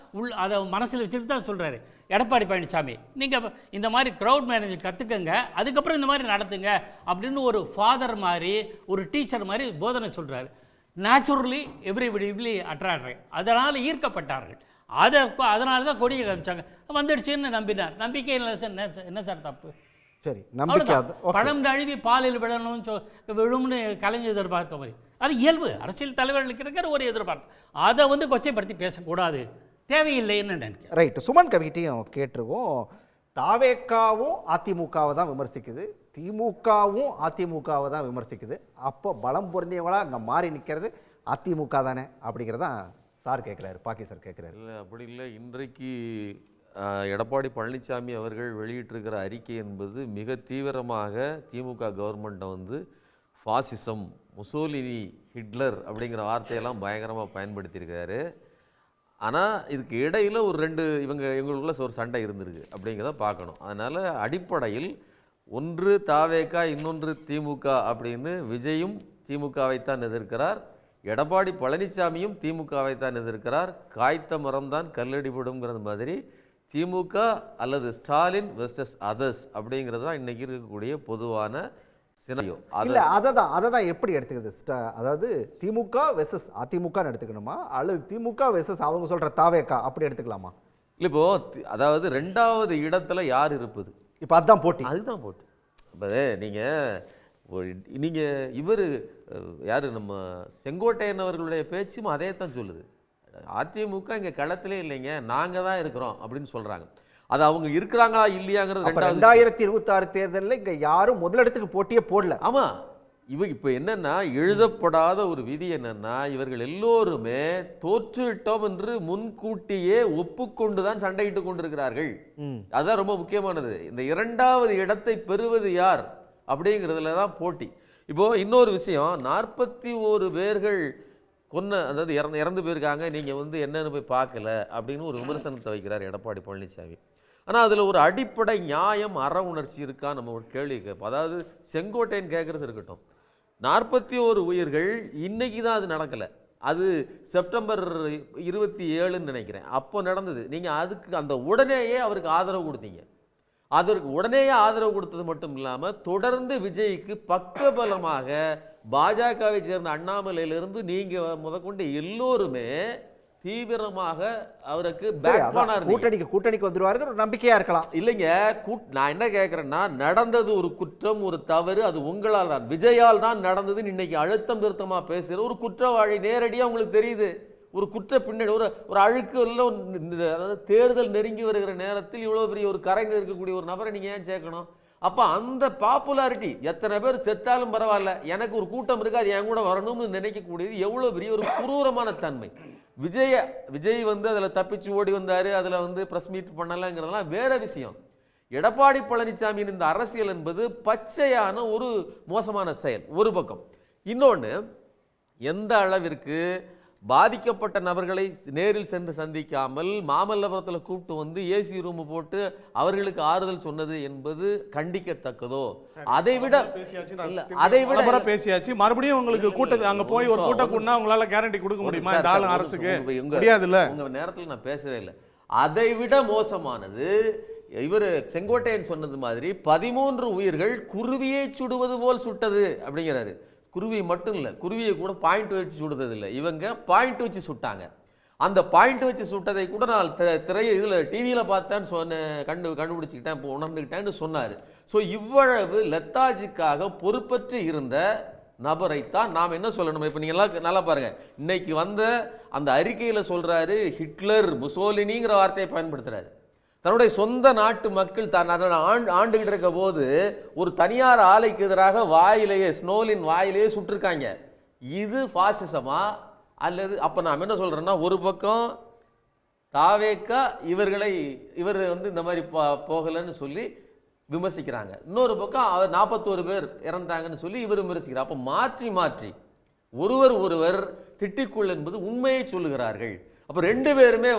அதை மனசில் வச்சுட்டு தான் சொல்கிறாரு எடப்பாடி பழனிசாமி. நீங்கள் இந்த மாதிரி க்ரௌட் மேனேஜ் கற்றுக்கங்க, அதுக்கப்புறம் இந்த மாதிரி நடத்துங்க அப்படின்னு ஒரு ஃபாதர் மாதிரி, ஒரு டீச்சர் மாதிரி போதனை சொல்கிறாரு. நேச்சுரலி எவ்ரிபடி அட்ராக்ட், அதனால் ஈர்க்கப்பட்டார்கள். அதனால தான் கொடியை காமிச்சாங்க, வந்துடுச்சுன்னு நம்பினார். நம்பிக்கை என்ன சார் தப்பு? சரி, பழம் நழுவி பாலில் விழும்னு கலைஞர் எதிர்பார்க்க மாதிரி, அது இயல்பு, அரசியல் தலைவர்களுக்கு இருக்கிற ஒரு எதிர்பார்ப்பு. அதை வந்து கொச்சைப்படுத்தி பேசக்கூடாது, தேவையில்லைன்னு நினைக்கிறேன். ரைட், சுமன் கவிட்டையும் கேட்டிருக்கோம். தாவேக்காவும் அதிமுகவை தான் விமர்சிக்குது, திமுகவும் அதிமுகவை தான் விமர்சிக்குது. அப்போ பலம் பொருந்தியவங்களா அங்கே மாறி நிற்கிறது அதிமுக தானே அப்படிங்கிறதான் சார் கேட்குறாரு, பாக்கி சார் கேட்குறாரு. இல்லை, அப்படி இல்லை. இன்றைக்கு எடப்பாடி பழனிசாமி அவர்கள் வெளியிட்டிருக்கிற அறிக்கை என்பது மிக தீவிரமாக திமுக கவர்மெண்ட்டை வந்து ஃபாசிசம், முசோலினி, ஹிட்லர் அப்படிங்கிற வார்த்தையெல்லாம் பயங்கரமாக பயன்படுத்தியிருக்கிறாரு. ஆனால் இதுக்கு இடையில் ஒரு இவங்களுக்குள்ள ஒரு சண்டை இருந்திருக்கு அப்படிங்கிறத பார்க்கணும். அதனால் அடிப்படையில் ஒன்று தாவேகா, இன்னொன்று திமுக அப்படின்னு விஜயும் திமுகவைத்தான் எதிர்க்கிறார், எடப்பாடி பழனிசாமியும் திமுகவைத்தான் எதிர்க்கிறார். காய்த்த மரம்தான் கல்லடிபடும்ங்கிறது மாதிரி திமுக அல்லது ஸ்டாலின் வெர்சஸ் அதர்ஸ் அப்படிங்கிறது தான் இன்னைக்கு இருக்கக்கூடிய பொதுவான சினாரியோ. இல்ல அதை எப்படி எடுத்துக்கிறது? அதாவது திமுக வெர்சஸ் அதிமுக எடுத்துக்கணுமா, அல்லது திமுக வெர்சஸ் அவங்க சொல்ற தாவேகா அப்படி எடுத்துக்கலாமா? இல்லை, இப்போ அதாவது 2வது இடத்துல யார் இருப்பது, இப்போ அதுதான் போட்டி. அதுதான் போட்டி. இப்போ நீங்கள் இவர் யார், நம்ம செங்கோட்டையன் அவர்களுடைய பேச்சும் அதே தான் சொல்லுது. அதிமுக இங்கே களத்திலே இல்லைங்க, நாங்கள் தான் இருக்கிறோம் அப்படின்னு சொல்கிறாங்க. அது அவங்க இருக்கிறாங்களா இல்லையாங்கிறது 2026 தேர்தலில் இங்கே யாரும் முதலிடத்துக்கு போட்டியே போடல. ஆமாம், இப்போ என்னன்னா எழுதப்படாத ஒரு விதி என்னன்னா, இவர்கள் எல்லோருமே தோற்றுவிட்டோம் என்று முன்கூட்டியே ஒப்புக்கொண்டு தான் சண்டையிட்டு கொண்டிருக்கிறார்கள். அதுதான் ரொம்ப முக்கியமானது. இந்த 2வது இடத்தை பெறுவது யார் அப்படிங்கிறதுல தான் போட்டி. இப்போ இன்னொரு விஷயம், 41 பேர்கள் அதாவது இறந்து போயிருக்காங்க, நீங்கள் என்னன்னு போய் பார்க்கல அப்படின்னு ஒரு விமர்சனத்தை வைக்கிறார் எடப்பாடி பழனிசாமி. ஆனால் அதில் ஒரு அடிப்படை நியாயம், அற உணர்ச்சி இருக்கா நம்ம ஒரு கேள்வி கேட்போம். அதாவது செங்கோட்டையன் கேட்குறது இருக்கட்டும், 41 உயிர்கள் இன்னைக்கு தான் அது நடக்கலை, அது செப்டம்பர் 27ன்னு நினைக்கிறேன் அப்போ நடந்தது. நீங்கள் அதுக்கு அந்த உடனேயே அவருக்கு ஆதரவு கொடுத்தீங்க. அதற்கு உடனேயே ஆதரவு கொடுத்தது மட்டும் இல்லாமல் தொடர்ந்து விஜய்க்கு பக்கபலமாக பாஜகவை சேர்ந்த அண்ணாமலையிலிருந்து நீங்கள் முதற்கொண்டு எல்லோருமே தீவிரமாக அவருக்கு கூட்டணிக்கு வந்துருவாரு ஒரு நம்பிக்கையா இருக்கலாம். இல்லைங்க, நான் என்ன கேட்குறேன்னா, நடந்தது ஒரு குற்றம், ஒரு தவறு, அது உங்களால் தான், விஜயால் தான் நடந்ததுன்னு இன்னைக்கு அழுத்தம் திருத்தமாக பேசுகிற ஒரு குற்றவாளி நேரடியாக உங்களுக்கு தெரியுது. ஒரு குற்ற பின்னாடி ஒரு அழுக்கு எல்லாம், அதாவது தேர்தல் நெருங்கி வருகிற நேரத்தில் இவ்வளோ பெரிய ஒரு கரையில் இருக்கக்கூடிய ஒரு நபரை நீங்கள் ஏன் சேர்க்கணும்? அப்போ அந்த பாப்புலாரிட்டி, எத்தனை பேர் செத்தாலும் பரவாயில்ல, எனக்கு ஒரு கூட்டம் இருக்கு, அது என் கூட வரணும்னு நினைக்கக்கூடியது எவ்வளோ பெரிய ஒரு குரூரமான தன்மை. விஜய் அதில் தப்பிச்சு ஓடி வந்தார், அதில் ப்ரெஸ் மீட் பண்ணலைங்கிறதெல்லாம் வேற விஷயம். எடப்பாடி பழனிசாமியின் இந்த அரசியல் என்பது பச்சையான ஒரு மோசமான செயல் ஒரு பக்கம். இன்னொன்று, எந்த அளவிற்கு பாதிக்கப்பட்ட நபர்களை நேரில் சென்று சந்திக்காமல் மாமல்லபுரத்தில் கூப்பிட்டு ஏசி ரூம் போட்டு அவர்களுக்கு ஆறுதல் சொன்னது என்பது கண்டிக்கத்தக்கதோ? அதை விட பேசியாச்சு, மறுபடியும் உங்களுக்கு கூட்டத்தை அங்க போய் ஒரு கூட்டம் கூட்டினா உங்களால கேரண்டி கொடுக்க முடியுமா இந்த ஆளு அரசுக்கு? முடியாதுல்ல. உங்க நேரத்தில் நான் பேசவே இல்லை. அதை விட மோசமானது, இவர் செங்கோட்டையன் சொன்னது மாதிரி 13 உயிர்கள் குருவியை சுடுவது போல் சுட்டது அப்படிங்கிறாரு. குருவி மட்டும் இல்லை, குருவியை கூட பாயிண்ட் வச்சு சுடுறது இல்லை, இவங்க பாயிண்ட் வச்சு சுட்டாங்க. அந்த பாயிண்ட் வச்சு சுட்டதை கூட நான் இதில் டிவியில் பார்த்தேன்னு கண்டுபிடிச்சிக்கிட்டேன், இப்போ உணர்ந்துக்கிட்டேன்னு சொன்னார். ஸோ இவ்வளவு லெத்தாஜிக்காக பொறுப்பற்று இருந்த நபரைத்தான் நாம் என்ன சொல்லணும்? இப்போ நீங்கள் எல்லாம் நல்லா பாருங்கள், இன்னைக்கு அந்த அறிக்கையில் சொல்கிறாரு ஹிட்லர், முசோலினிங்கிற வார்த்தையை பயன்படுத்துகிறாரு. தன்னுடைய சொந்த நாட்டு மக்கள் தான் ஆண்டுகிட்டு இருக்க போது ஒரு தனியார் ஆலைக்கு எதிராக ஸ்னோலின் வாயிலேயே சுட்டிருக்காங்க. இது பாசிசமா? அல்லது அப்போ நாம் என்ன சொல்கிறோன்னா, ஒரு பக்கம் தாவேக்கா இவர் இந்த மாதிரி போகலைன்னு சொல்லி விமர்சிக்கிறாங்க, இன்னொரு பக்கம் 41 பேர் இறந்தாங்கன்னு சொல்லி இவர் விமர்சிக்கிறார். அப்போ மாற்றி ஒருவர் திட்டிக்குள் என்பது உண்மையை சொல்லுகிறார்கள். அப்போ 2 பேருமே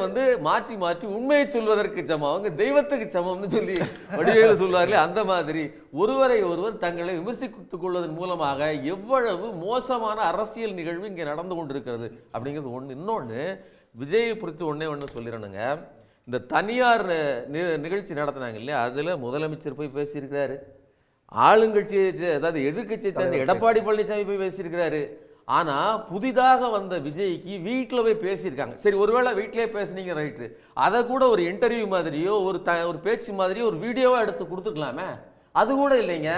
மாற்றி உண்மையை சொல்வதற்கு சமம், அவங்க தெய்வத்துக்கு சமம்னு சொல்லி வடிவேலு சொல்வார்களே, அந்த மாதிரி ஒருவரை ஒருவர் தங்களை விமர்சித்துக் கொள்வதன் மூலமாக எவ்வளவு மோசமான அரசியல் நிகழ்வு இங்கே நடந்து கொண்டிருக்கிறது அப்படிங்கிறது ஒன்று. இன்னொன்று, விஜயை குறித்து ஒன்று சொல்லிடணுங்க. இந்த தனியார் நிகழ்ச்சி நடத்தினாங்க இல்லையா, அதில் முதலமைச்சர் போய் பேசியிருக்கிறாரு, ஆளுங்கட்சியை அதாவது எதிர்கட்சியை சேர்ந்த எடப்பாடி பழனிசாமி போய் பேசியிருக்கிறாரு. ஆனால் புதிதாக வந்த விஜய்க்கு வீட்டில் போய் பேசியிருக்காங்க. சரி, ஒருவேளை வீட்டிலே பேசுனீங்க, ரைட்டு, அதை கூட ஒரு இன்டர்வியூ மாதிரியோ ஒரு பேச்சு மாதிரியோ ஒரு வீடியோவாக எடுத்து கொடுத்துக்கலாமே, அது கூட இல்லைங்க.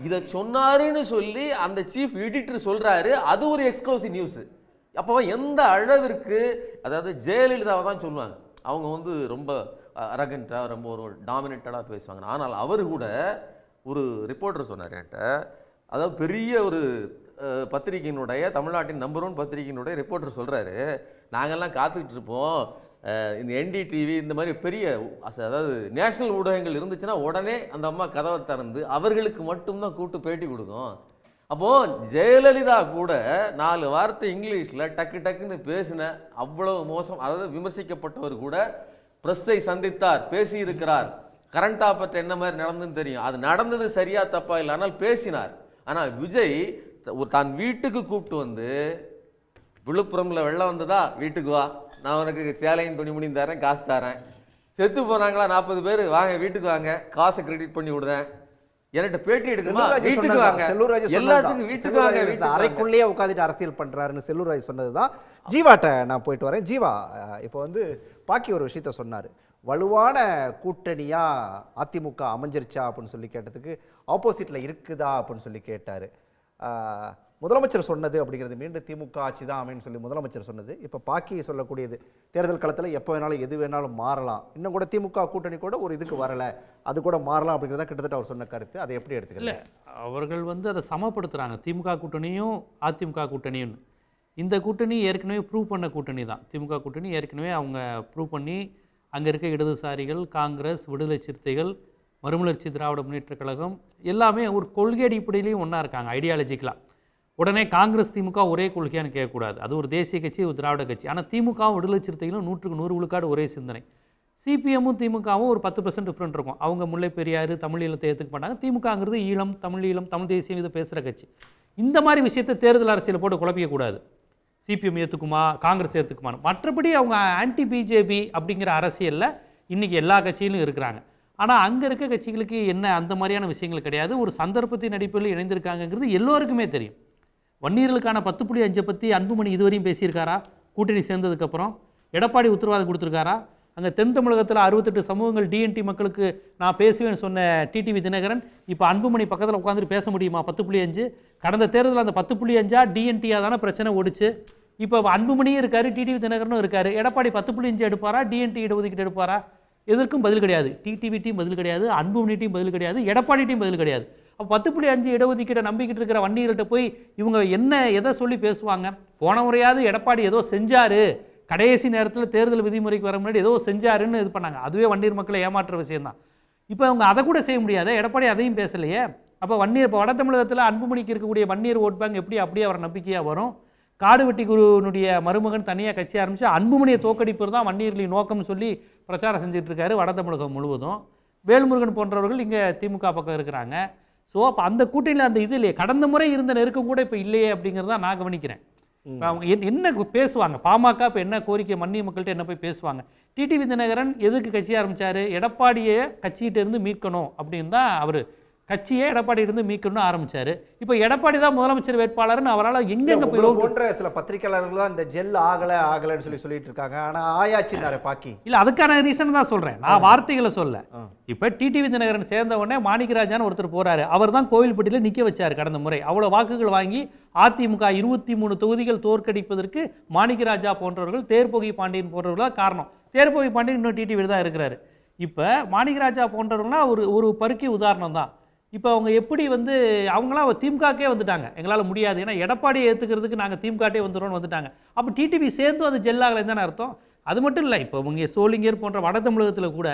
இதை சொன்னாருன்னு சொல்லி அந்த சீஃப் எடிட்டர் சொல்கிறாரு, அது ஒரு எக்ஸ்க்ளூசிவ் நியூஸு. அப்போ எந்த அளவிற்கு, அதாவது ஜெயலலிதாவை தான் சொல்லுவாங்க, அவங்க ரொம்ப அரகண்டாக ரொம்ப ஒரு டாமினேட்டடாக பேசுவாங்க. ஆனால் அவர் கூட ஒரு ரிப்போர்ட்டர் சொன்னார் என்கிட்ட, அதாவது பெரிய ஒரு பத்திரிகையினுடைய, தமிழ்நாட்டின் நம்பர் 1 பத்திரிகையினுடைய ரிப்போர்ட்டர் சொல்கிறாரு, நாங்கள்லாம் காத்துக்கிட்டு இருப்போம், இந்த NDTV இந்த மாதிரி பெரிய அதாவது நேஷனல் ஊடகங்கள் இருந்துச்சுன்னா உடனே அந்த அம்மா கதவை திறந்து அவர்களுக்கு மட்டும்தான் கூப்பிட்டு பேட்டி கொடுக்கும். அப்போ ஜெயலலிதா கூட 4 வார்த்தை இங்கிலீஷ்ல டக்கு டக்குன்னு பேசின அவ்வளவு மோசம், அதாவது விமர்சிக்கப்பட்டவர் கூட பிரஸ்ஸை சந்தித்தார், பேசி இருக்கிறார். கரண்ட் ஆபத்து என்ன மாதிரி நடந்துன்னு தெரியும். அது நடந்தது சரியா தப்பா இல்லை, ஆனால் பேசினார். ஆனால் விஜய் தான் வீட்டுக்கு கூப்பிட்டு வந்து, விழுப்புரம்ல வெள்ளம் வந்ததா, வீட்டுக்கு வா, நான் உனக்கு சேலையும் துணிமணியும் தரேன், காசு தரேன். செத்து போனாங்களா 40 பேர், வாங்க வீட்டுக்கு வாங்க, காசை கிரெடிட் பண்ணி விடுறேன், என்கிட்ட பேட்டி எடுக்குமா, வீட்டுக்கு வாங்க, எல்லாத்துக்கும் வீட்டுக்கு வாங்க. அறைக்குள்ளேயே உட்காந்துட்டு அரசியல் பண்றாருன்னு செல்லூர்ராஜ் சொன்னதுதான். ஜீவாட்ட நான் போயிட்டு வரேன். ஜீவா, இப்போ வந்து பாக்கி ஒரு விஷயத்த சொன்னாரு, வலுவான கூட்டணியா அதிமுக அமைஞ்சிருச்சா அப்படின்னு சொல்லி கேட்டதுக்கு ஆப்போசிட்ல இருக்குதா அப்படின்னு சொல்லி கேட்டாரு. முதலமைச்சர் சொன்னது அப்படிங்கிறது மீண்டும் திமுக ஆட்சி தான் அமைன்னு சொல்லி முதலமைச்சர் சொன்னது. இப்போ பாக்கி சொல்லக்கூடியது தேர்தல் காலத்தில் எப்போ வேணாலும் எது வேணாலும் மாறலாம், இன்னும் கூட திமுக கூட்டணி கூட ஒரு இதுக்கு வரலை, அது கூட மாறலாம் அப்படிங்கிறத கிட்டத்தட்ட அவர் சொன்ன கருத்து. அதை எப்படி எடுத்துக்கல? அவர்கள் வந்து அதை சமப்படுத்துகிறாங்க, திமுக கூட்டணியும் அதிமுக கூட்டணியும். இந்த கூட்டணி ஏற்கனவே ப்ரூவ் பண்ண கூட்டணி தான். திமுக கூட்டணி ஏற்கனவே அவங்க ப்ரூவ் பண்ணி அங்கே இருக்க இடதுசாரிகள், காங்கிரஸ், விடுதலை சிறுத்தைகள், மறுமலர்ச்சி திராவிட முன்னேற்ற கழகம் எல்லாமே ஒரு கொள்கை அடிப்படையிலையும் ஒன்றா இருக்காங்க ஐடியாலஜிக்கலாக. உடனே காங்கிரஸ் திமுக ஒரே கொள்கையான்னு கேட்கக்கூடாது, அது ஒரு தேசிய கட்சி, ஒரு திராவிட கட்சி. ஆனால் திமுகவும் விடுதலை சிறுத்தைகளும் 100க்கு 100 விழுக்காடு ஒரே சிந்தனை. சிபிஎம்மும் திமுகவும் ஒரு 10% டிஃப்ரெண்ட் இருக்கும். அவங்க முல்லை பெரியாறு தமிழ் ஈழத்தை ஏற்றுக்க மாட்டாங்க. திமுகங்கிறது ஈழம், தமிழ் தேசியம் இதை பேசுகிற கட்சி. இந்த மாதிரி விஷயத்தை தேர்தல் அரசியலை போட்டு குழப்பிக்கக்கூடாது. சிபிஎம் ஏற்றுக்குமா, காங்கிரஸ் ஏற்றுக்குமான்னு. மற்றபடி அவங்க ஆன்டி பிஜேபி அப்படிங்கிற அரசியலில் இன்றைக்கி எல்லா கட்சியிலும் இருக்கிறாங்க. ஆனால் அங்கே இருக்க கட்சிகளுக்கு என்ன அந்த மாதிரியான விஷயங்கள் கிடையாது. ஒரு சந்தர்ப்பத்தின் அடிப்படையில் இணைந்திருக்காங்கிறது எல்லோருக்குமே தெரியும். வன்னியர்களுக்கான 10.5 பற்றி அன்புமணி இதுவரையும் பேசியிருக்காரா? கூட்டணி சேர்ந்ததுக்கப்புறம் எடப்பாடி உத்தரவாதம் கொடுத்துருக்காரா? அங்கே தென் தமிழகத்தில் 68 சமூகங்கள் டிஎன்டி மக்களுக்கு நான் பேசுவேன்னு சொன்ன டிடிவி தினகரன் இப்போ அன்புமணி பக்கத்தில் உட்காந்துட்டு பேச முடியுமா? 10.5 கடந்த தேர்தலில் அந்த 10.5 டிஎன்டியாக தானே பிரச்சனை ஓடிச்சு. இப்போ அன்புமணியும் இருக்காரு, டிடிவி தினகரனும் இருக்காரு. எடப்பாடி 10.5 எடுப்பாரா, டிஎன்டி இடஒதுக்கீடு எடுப்பாரா? எதற்கும் பதில் கிடையாது. டிடிவிட்டையும் பதில் கிடையாது, அன்புமணிட்டையும் பதில் கிடையாது, எடப்பாடிட்டையும் பதில் கிடையாது. அப்போ 10.5 இடஒதுக்கீட்டை நம்பிக்கிட்டு இருக்கிற வன்னியர்கிட்ட போய் இவங்க எதை சொல்லி பேசுவாங்க? போன முறையாவது எடப்பாடி ஏதோ செஞ்சாரு, கடைசி நேரத்தில் தேர்தல் விதிமுறைக்கு வர முன்னாடி ஏதோ செஞ்சாருன்னு இது பண்ணாங்க. அதுவே வன்னியர் மக்களை ஏமாற்ற விஷயம்தான். இப்போ அவங்க அதை கூட செய்ய முடியாது. எடப்பாடி அதையும் பேசலையே. அப்போ வன்னியர், இப்போ வட தமிழகத்தில் அன்புமணிக்கு இருக்கக்கூடிய வன்னியர் ஓட் பேங்க் எப்படி அப்படியே அவர் நம்பிக்கையாக வரும்? காடுவெட்டி குருனுடைய மருமகன் தனியாக கட்சி ஆரம்பித்து அன்புமணியை தோக்கடிப்பது தான் வன்னியர்களின் நோக்கம்னு சொல்லி பிரச்சாரம் செஞ்சுட்டு இருக்காரு வட தமிழகம் முழுவதும். வேல்முருகன் போன்றவர்கள் இங்கே திமுக பக்கம் இருக்கிறாங்க. ஸோ அப்போ அந்த கூட்டணியில் அந்த இது இல்லையே, கடந்த முறை இருந்த நெருக்கம் கூட இப்போ இல்லையே அப்படிங்கிறத நான் கவனிக்கிறேன். இப்போ அவங்க என்ன பேசுவாங்க? பாமக இப்போ என்ன கோரிக்கை வன்னிய மக்கள்கிட்ட என்ன போய் பேசுவாங்க? டிடிவி தினகரன் எதுக்கு கட்சி ஆரம்பித்தார்? எடப்பாடியை கட்சிகிட்ட இருந்து மீட்கணும் அப்படின்னு தான் அவர் கட்சியே எடப்பாடி இருந்து மீட்கணும்னு ஆரம்பிச்சாரு. இப்போ எடப்பாடி தான் முதலமைச்சர் வேட்பாளர்னு அவரால் எங்கெங்க போய் போன்ற சில பத்திரிகையாளர்கள் தான் இந்த ஜெல் ஆகலைன்னு சொல்லிட்டு இருக்காங்க. ஆனா ஆயாச்சுன்னாரு பாக்கி இல்ல, அதுக்கான ரீசன் தான் சொல்றேன் நான், வார்த்தைகளை சொல்ல. இப்ப டிடிவி தினகரன் சேர்ந்த உடனே மாணிக்கராஜான்னு ஒருத்தர் போறாரு. அவர் தான் கோவில்பட்டியில நிக்க வச்சாரு கடந்த முறை. அவ்வளவு வாக்குகள் வாங்கி அதிமுக 23 தொகுதிகள் தோற்கடிப்பதற்கு மாணிக்கராஜா போன்றவர்கள், தேர்போகி பாண்டியன் போன்றவர்கள் தான் காரணம். தேர்போகி பாண்டியன் இன்னும் டிடிவி தான் இருக்கிறாரு. இப்ப மாணிக்கராஜா போன்றவர்கள்லாம் ஒரு பருக்கி உதாரணம் தான். இப்போ அவங்க எப்படி அவங்களாம் திமுகக்கே வந்துட்டாங்க, எங்களால் முடியாது, ஏன்னா எடப்பாடியை ஏற்றுக்கிறதுக்கு நாங்கள் திமுகட்டே வந்துடுறோம்னு வந்துட்டாங்க. அப்போ டிடிவி சேர்ந்தும் அது ஜெல்லாகலைன்னு தானே அர்த்தம். அது மட்டும் இல்லை, இப்போ இங்கே சோளிங்கர் போன்ற வட தமிழகத்தில் கூட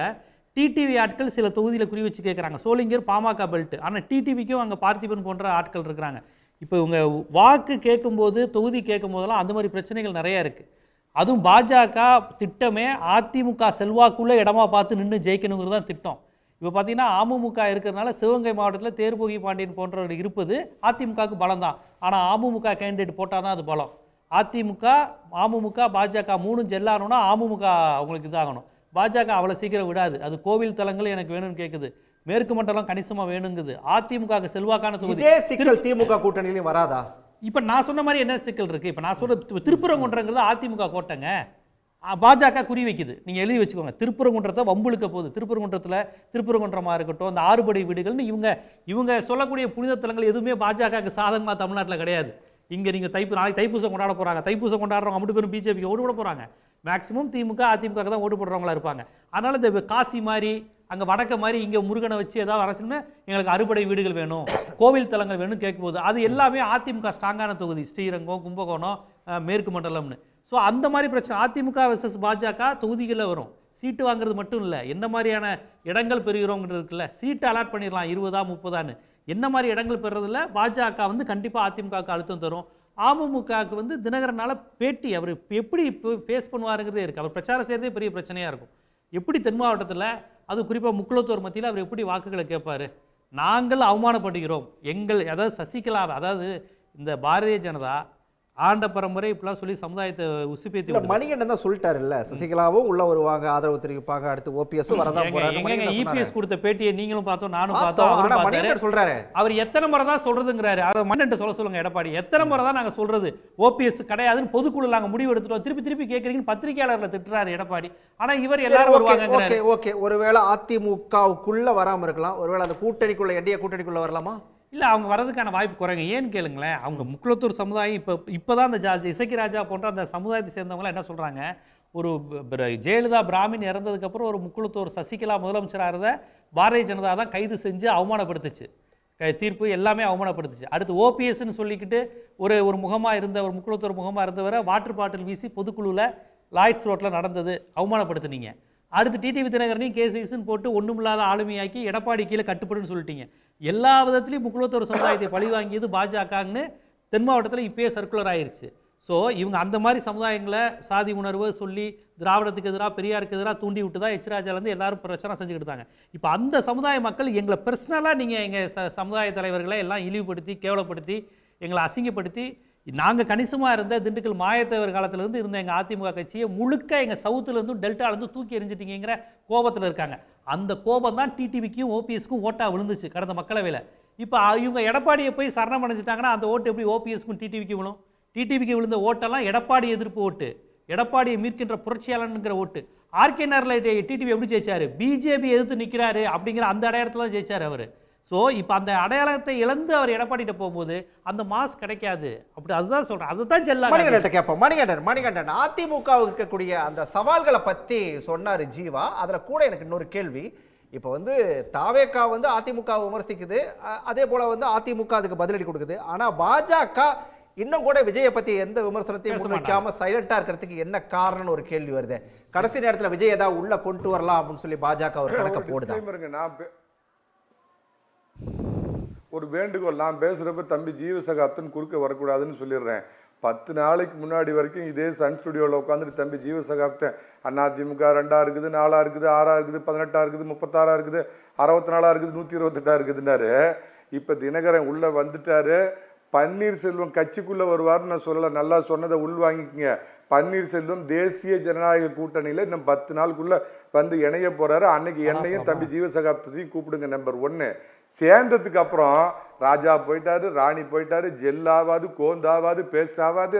டிடிவி ஆட்கள் சில தொகுதியில் குறி வச்சு கேட்குறாங்க. சோளிங்கர் பாமக பெல்ட், ஆனால் டிடிவிக்கும் அங்கே பார்த்திபன் போன்ற ஆட்கள் இருக்கிறாங்க. இப்போ இவங்க வாக்கு கேட்கும்போது, தொகுதி கேட்கும் போதெல்லாம் அந்த மாதிரி பிரச்சனைகள் நிறையா இருக்குது. அதுவும் பாஜக திட்டமே அதிமுக செல்வாக்குள்ளே இடமா பார்த்து நின்று ஜெயிக்கணுங்கிறது தான் திட்டம். இப்போ பார்த்தீங்கன்னா அமமுக இருக்கிறதுனால சிவகங்கை மாவட்டத்தில் தேர்போகி பாண்டியன் போன்றவர்கள் இருப்பது அதிமுகவுக்கு பலம் தான். ஆனால் அமமுக கேண்டிடேட் போட்டால் தான் அது பலம். அதிமுக, அமமுக, பாஜக 3 ஜெல்லானோன்னா அமமுக அவங்களுக்கு இதாகணும். பாஜக அவ்வளோ சீக்கிரம் விடாது. அது கோவில் தலங்கள் எனக்கு வேணும்னு கேட்குது, மேற்கு மண்டலம் கணிசமாக வேணுங்குது. அதிமுக செல்வாக்கான தொகுதி சிக்கல் திமுக கூட்டணியிலையும் வராதா? இப்போ நான் சொன்ன மாதிரி என்ன சிக்கல் இருக்குது? இப்போ நான் சொல்ற திருப்பரங்குன்றங்கிறது அதிமுக கோட்டைங்க, பாஜக குறி வைக்குது. நீங்கள் எழுதி வச்சுக்கோங்க. திருப்பரங்குன்றத்தை வம்புழுக்க போகுது. திருப்பரங்குன்றமாக இருக்கட்டும், அந்த 6 படை வீடுகள்னு இவங்க சொல்லக்கூடிய புனித தலங்கள் எதுவுமே பாஜகவுக்கு சாதகமாக தமிழ்நாட்டில் கிடையாது. இங்கே நீங்கள் நாளைக்கு தைப்பூசம் கொண்டாட போகிறாங்க. தைப்பூசம் கொண்டாடுறவங்க 5 பேரும் பிஜேபிக்கு ஓட்டு போட போகிறாங்க. மேக்ஸிமம் திமுக அதிமுக தான் ஓட்டு போடுறவங்களா இருப்பாங்க. அதனால் இந்த காசி மாதிரி, அங்கே வடக்க மாதிரி இங்கே முருகனை வச்சு ஏதாவது அரசுன்னு எங்களுக்கு 6 படை வீடுகள் வேணும், கோவில் தலங்கள் வேணும்னு கேட்கும்போது அது எல்லாமே அதிமுக ஸ்ட்ராங்கான தொகுதி, ஸ்ரீரங்கம், கும்பகோணம், மேற்கு மண்டலம்னு. ஸோ அந்த மாதிரி பிரச்சனை அதிமுக வெர்சஸ் பாஜக தொகுதிகளில் வரும். சீட்டு வாங்குறது மட்டும் இல்லை, என்ன மாதிரியான இடங்கள் பெறுகிறோங்கிறது இருக்குல்ல, சீட்டு அலாட் பண்ணிடலாம் 20 30. என்ன மாதிரி இடங்கள் பெறதில்ல. பாஜக வந்து கண்டிப்பாக அதிமுகவுக்கு அழுத்தம் தரும். அமமுகவுக்கு வந்து தினகரனால பேட்டி அவர் எப்படி இப்போ ஃபேஸ் பண்ணுவாருங்கிறதே இருக்குது. அவர் பிரச்சாரம் செய்கிறதே பெரிய பிரச்சனையாக இருக்கும். எப்படி தென் மாவட்டத்தில் அது குறிப்பாக முக்குளத்தூர் மத்தியில் அவர் எப்படி வாக்குகளை கேட்பார்? நாங்கள் அவமானப்படுகிறோம் அதாவது சசிகலா, அதாவது இந்த பாரதிய ஜனதா ஆண்ட பரம்பரை இப்படிலாம் சொல்லி சமுதாயத்தை உசுப்பேத்தி மணிகண்டன் தான் சொல்லிட்டாருல்ல, சசிகலாவும் உள்ள வருவாங்க, ஆதரவு தெரிவிப்பாங்க, அடுத்து ஓபிஎஸ் வரதான் போறாங்க. இபிஎஸ் கொடுத்த பேட்டியை நீங்களும் பார்த்தோம், நானும் பார்த்தோம். மணிகண்டன் சொல்றாரு, அவர் எத்தனை முறை தான் சொல்றதுங்கிறாரு. அதை மணிகண்டன் சொல்ல சொல்லுங்க. எடப்பாடி எத்தனை முறை தான் நாங்க சொல்றது ஓபிஎஸ் கிடையாதுன்னு பொதுக்குழு நாங்க முடிவு எடுத்துட்டோம், திருப்பி திருப்பி கேட்கறீங்கன்னு பத்திரிகையாளர்ல திட்டுறாரு எடப்பாடி. ஆனா இவர் எல்லாரும் வருவாங்க. ஓகே, ஒருவேளை அதிமுகவுக்குள்ள வராம இருக்கலாம், ஒருவேளை அந்த கூட்டணிக்குள்ள என்டிஏ கூட்டணிக்குள்ள வரலாமா? இல்லை, அவங்க வரதுக்கான வாய்ப்பு குறைங்க. ஏன்னு கேளுங்களேன், அவங்க முக்குளத்தூர் சமுதாயம் இப்போதான் அந்த இசக்கி ராஜா போன்ற அந்த சமுதாயத்தை சேர்ந்தவங்களாம் என்ன சொல்கிறாங்க, ஒரு ஜெயலலிதா பிராமின் இறந்ததுக்கப்புறம் ஒரு முக்குளத்தூர் சசிகலா முதலமைச்சராக இருந்த பாரதிய ஜனதா தான் கைது செஞ்சு அவமானப்படுத்துச்சு. தீர்ப்பு எல்லாமே அவமானப்படுத்துச்சு. அடுத்து ஓபிஎஸ்ன்னு சொல்லிக்கிட்டு ஒரு முகமாக இருந்த ஒரு முக்குளத்தூர் முகமாக இருந்தவரை வாட்டர் பாட்டில் வீசி பொதுக்குழுவில் லாய்ட்ஸ் ரோட்டில் நடந்தது அவமானப்படுத்துனீங்க. அடுத்து டிடிவி தினகரனையும் கேசிஸ்ன்னு போட்டு ஒன்றுமில்லாத ஆளுமையாக்கி எடப்பாடி கீழே கட்டுப்படுன்னு சொல்லிட்டீங்க. எல்லா விதத்துலையும் முக்குளத்தூர் சமுதாயத்தை பழி வாங்கியது பாஜகன்னு தென் மாவட்டத்தில் இப்பயே சர்க்குலர் ஆயிடுச்சு. ஸோ இவங்க அந்த மாதிரி சமுதாயங்களை சாதி உணர்வு சொல்லி திராவிடத்துக்கு எதிராக பெரியாருக்கு எதிராக தூண்டி விட்டு தான் எச்ராஜாலேருந்து எல்லாரும் பிரச்சனை செஞ்சுக்கிட்டு இருந்தாங்க. இப்போ அந்த சமுதாய மக்கள் எங்களை பர்சனலாக நீங்கள் எங்கள் சமுதாய தலைவர்களை எல்லாம் இழிவுபடுத்தி கேவலப்படுத்தி எங்களை அசிங்கப்படுத்தி, நாங்கள் கணிசமாக இருந்த திண்டுக்கல் மாயத்தேவர் காலத்திலேருந்து இருந்த எங்கள் அதிமுக கட்சியை முழுக்க எங்கள் சவுத்துலேருந்தும் டெல்டாலேருந்து தூக்கி எறிஞ்சிட்டீங்கிற கோபத்தில் இருக்காங்க. அந்த கோபம் தான் டிடிவிக்கும் ஓபிஎஸ்க்கும் ஓட்டாக விழுந்துச்சு கடந்த மக்களவையில். இப்போ இவங்க எடப்பாடியை போய் சரணம் அடைஞ்சிட்டாங்கன்னா அந்த ஓட்டு எப்படி ஓபிஎஸ்க்கும் டிடிவிக்கு விழும்? டிடிவிக்கு விழுந்த ஓட்டெல்லாம் எடப்பாடி எதிர்ப்பு ஓட்டு, எடப்பாடியை மீட்கின்ற புரட்சியாளனுங்கிற ஓட்டு. ஆர்கே நகரில் டிடிவி எப்படி ஜெயிச்சாரு? பிஜேபி எதிர்த்து நிற்கிறாரு அப்படிங்கிற அந்த அடையாளத்தில் தான் ஜெயிச்சார் அவர். ஸோ இப்போ அந்த அடையாளத்தை இழந்து அவர் எடப்பாடிட்ட போகும்போது அந்த மாஸ் கிடைக்காது. அப்படி அதுதான் சொல்கிறேன். அதுதான் செல்லா. மணிகண்டன் கேட்போம். மணிகண்டன் அதிமுகவுக்கு இருக்கக்கூடிய அந்த சவால்களை பற்றி சொன்னார் ஜீவா. அதில் கூட எனக்கு இன்னொரு கேள்வி. இப்போ வந்து தாவேகா வந்து அதிமுக விமர்சிக்குது, அதே போல் வந்து அதிமுக அதுக்கு பதிலடி கொடுக்குது. ஆனால் பாஜக இன்னும் கூட விஜயை பற்றி எந்த விமர்சனத்தையும் முன்வைக்காம சைலண்டா இருக்கிறதுக்கு என்ன காரணம்னு ஒரு கேள்வி வருது. கடைசி நேரத்தில் விஜய் ஏதாவது உள்ள கொண்டு வரலாம் அப்படின்னு சொல்லி பாஜக ஒரு கணக்க போடுது. ஒரு வேண்டுகோள், நான் பேசுகிறப்ப தம்பி ஜீவசகாப்தன் குறுக்க வரக்கூடாதுன்னு சொல்லிடுறேன். 10 நாளைக்கு முன்னாடி வரைக்கும் இதே சன் ஸ்டுடியோவில் உட்காந்துட்டு தம்பி ஜீவசகாப்தன் அதிமுக 2ஆ இருக்குது, 4ஆ இருக்குது, 6ஆ இருக்குது, 18ஆ இருக்குது, 36ஆ இருக்குது, 64ஆ இருக்குது, 128ஆ இருக்குதுன்னாரு. இப்போ தினகரன் உள்ளே வந்துட்டாரு. பன்னீர்செல்வம் கட்சிக்குள்ளே வருவார்னு நான் சொல்லலை, நல்லா சொன்னதை உள் வாங்கிக்கங்க. பன்னீர்செல்வம் தேசிய ஜனநாயக கூட்டணியில் இன்னும் 10 நாளுக்குள்ளே வந்து இணைய போகிறாரு. அன்னைக்கு என்னையும் தம்பி ஜீவசகாப்தத்தையும் கூப்பிடுங்க. நம்பர் 1. சேர்ந்ததுக்கு அப்புறம் ராஜா போயிட்டாரு, ராணி போயிட்டாரு, ஜெல்லாவாது, கோந்தாவாது, பேஸ்டாவாது,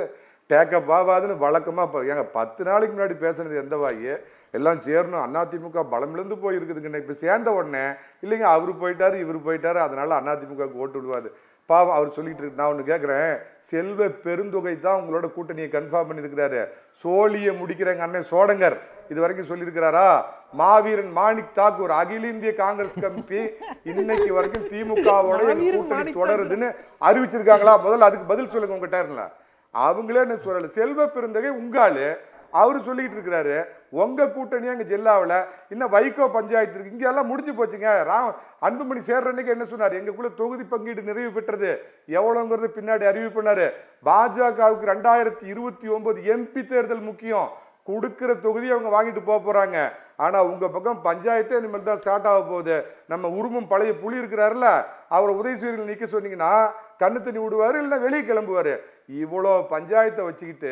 டேக்கப் ஆகாதுன்னு வழக்கமாக ஏங்க 10 நாளைக்கு முன்னாடி பேசுனது எந்த வாயி? எல்லாம் சேரணும், அதிமுக பலமிழந்து போயிருக்குதுங்க. இப்போ சேர்ந்த உடனே இல்லைங்க அவரு போயிட்டாரு இவரு போயிட்டாரு அதனால அதிமுகவுக்கு ஓட்டு விடுவாரு. பாவம் அவர் சொல்லிட்டு இருக்கு. நான் ஒன்று கேட்குறேன், செல்வ பெருந்தொகை தான் உங்களோட கூட்டணியை கன்ஃபார்ம் பண்ணியிருக்கிறாரு. சோழியை முடிக்கிறேங்க அண்ணன் சோடங்கர் இது வரைக்கும் சொல்லியிருக்கிறாரா? மாவீரன் மாணிக் தாக்கூர் அகில இந்திய காங்கிரஸ் கமிட்டி இன்னைக்கு வரைக்கும் திமுகவோட கூட்டணி தொடருதுன்னு அறிவிச்சிருக்காங்களா? முதல்ல அதுக்கு பதில் சொல்லுங்க உங்ககிட்ட இருந்தல. அவங்களே என்ன சொல்லல. செல்வ பெருந்தகை உங்காலு அவரு சொல்லிக்கிட்டு இருக்கிறாரு உங்க கூட்டணியா இங்க ஜில்லாவில் இன்னும் வைகோ பஞ்சாயத்து இருக்கு, இங்க எல்லாம் முடிஞ்சு போச்சுங்க. அன்புமணி சேர்ற அன்னைக்கு என்ன சொன்னார்? எங்களுக்குள்ள தொகுதி பங்கீடு நிறைவு பெற்றது எவ்வளவுங்கிறது பின்னாடி அறிவு பண்ணாரு. பாஜகவுக்கு 2029 எம்பி தேர்தல் முக்கியம். கொடுக்கிற தொகுதி அவங்க வாங்கிட்டு போறாங்க. ஆனா உங்க பக்கம் பஞ்சாயத்தே இனிமேல் தான் ஸ்டார்ட் ஆக போகுது. நம்ம உருமும் பழைய புலி இருக்கிறாருல, அவரை உதயசூரியன் நிக்க சொன்னீங்கன்னா கண்ணு தண்ணி விடுவாரு, இல்லைன்னா வெளியே கிளம்புவாரு. இவ்வளோ பஞ்சாயத்தை வச்சுக்கிட்டு